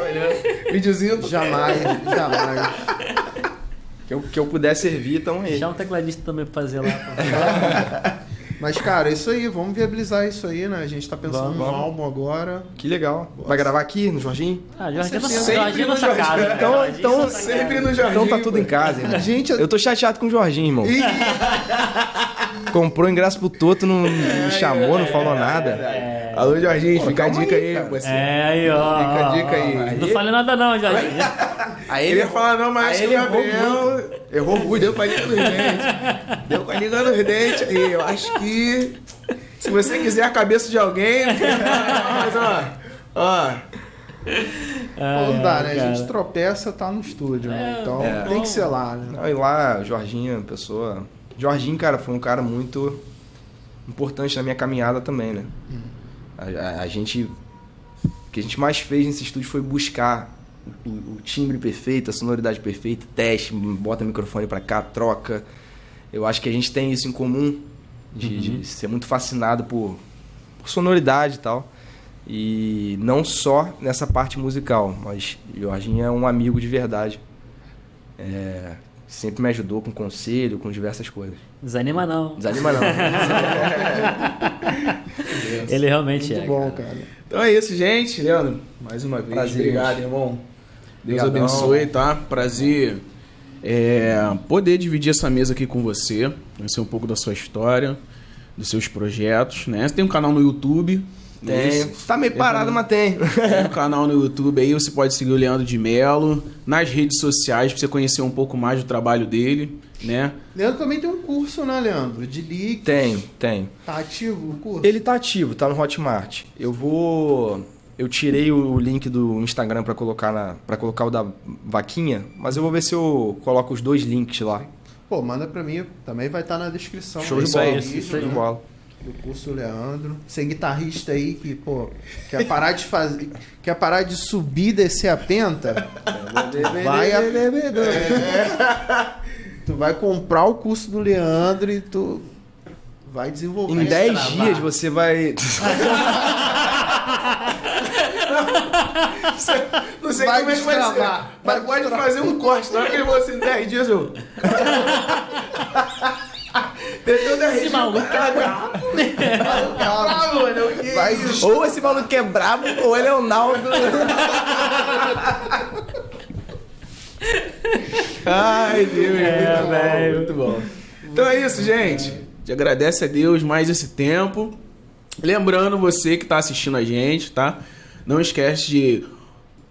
olhando. Videozinho. Jamais, jamais. Que eu puder servir, tamo aí. Deixar um tecladista também pra fazer lá. Mas, cara, é isso aí. Vamos viabilizar isso aí, né? A gente tá pensando Vamos. num álbum agora. Que legal. Vai gravar aqui no Jorginho? Ah, Jorginho é Sempre nossa no casa. Jorginho. Então, Jorginho então, é nossa sempre casa. no Jorginho. Então tá tudo em casa, irmão. Gente, Eu tô chateado com o Jorginho, irmão. Comprou ingresso pro Toto, não me chamou, não falou nada. Alô, Jorginho, fica a calma dica aí, aí. cara. Você. É, aí, ó. Fica a dica aí. Não falei nada não, Jorginho. Aí Ele ia falar, não, mas acho que o ele errou Gabriel errou muito, deu com a liga nos dentes. Deu com a liga nos dentes aí. Eu acho que se você quiser a cabeça de alguém, mas ó. não dá, né? A gente tropeça, tá no estúdio, né? Então tem que ser lá, né? Não, e lá, o Jorginho, pessoa... Jorginho, cara, foi um cara muito importante na minha caminhada também, né? A gente... O que a gente mais fez nesse estúdio foi buscar o timbre perfeito, a sonoridade perfeita, teste, bota o microfone pra cá, troca. Eu acho que a gente tem isso em comum, de ser muito fascinado por sonoridade e tal. E não só nessa parte musical, mas o Jorginho é um amigo de verdade. Sempre me ajudou com conselho, com diversas coisas. Desanima não. Desanima não. Ele realmente Muito é. bom, cara. cara. Então é isso, gente. Leandro, mais uma vez, Prazer, obrigado, gente. irmão. Deus Obrigadão. abençoe, tá? Prazer poder dividir essa mesa aqui com você, conhecer um pouco da sua história, dos seus projetos, né? Você tem um canal no YouTube. Tem. Tá meio parado, mas tem. Tem um canal no YouTube aí, você pode seguir o Leandro de Mello, nas redes sociais, pra você conhecer um pouco mais do trabalho dele, né? Leandro também tem um curso, né, Leandro? De leak. Tem. Tá ativo o curso? Ele tá ativo, tá no Hotmart. Eu tirei o link do Instagram pra colocar o da vaquinha, mas eu vou ver se eu coloco os 2 links lá. Pô, manda pra mim. Também vai estar na descrição. Show de desse bola. vídeo, Show de né? bola. Do curso Leandro. Você guitarrista aí que, pô, quer parar de fazer. Quer parar de subir e descer a penta? Tu vai comprar o curso do Leandro e tu vai desenvolver. Em 10 dias você vai. Não sei Vai como é que vai ser. destravar. Mas pode fazer um corte. Na hora que ele falou assim, 10 dias, eu... Deu 10 dias. maluco é bravo, mano. Que Vai isso? Ou esse maluco é brabo, ou ele é o Naldo. Ai, Deus. muito bom, velho. muito bom. Então é isso, gente. Te agradece a Deus mais esse tempo. Lembrando você que está assistindo a gente, tá? Não esquece de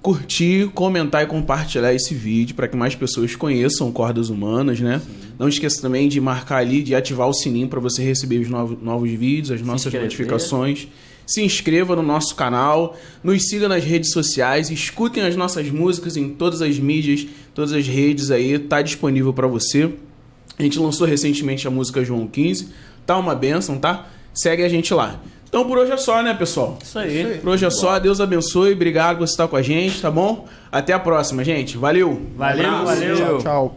curtir, comentar e compartilhar esse vídeo para que mais pessoas conheçam Cordas Humanas, né? Não esqueça também de marcar ali, de ativar o sininho para você receber os novos vídeos, as nossas inscrever. notificações. Se inscreva no nosso canal, nos siga nas redes sociais, escutem as nossas músicas em todas as mídias, todas as redes aí, tá disponível para você. A gente lançou recentemente a música João 15, tá uma bênção, tá? segue a gente lá. Então por hoje é só, né, pessoal? Isso aí. Por hoje é só, Deus abençoe, obrigado por você estar com a gente, tá bom? Até a próxima, gente. Valeu! Valeu, Um abraço. valeu. Tchau.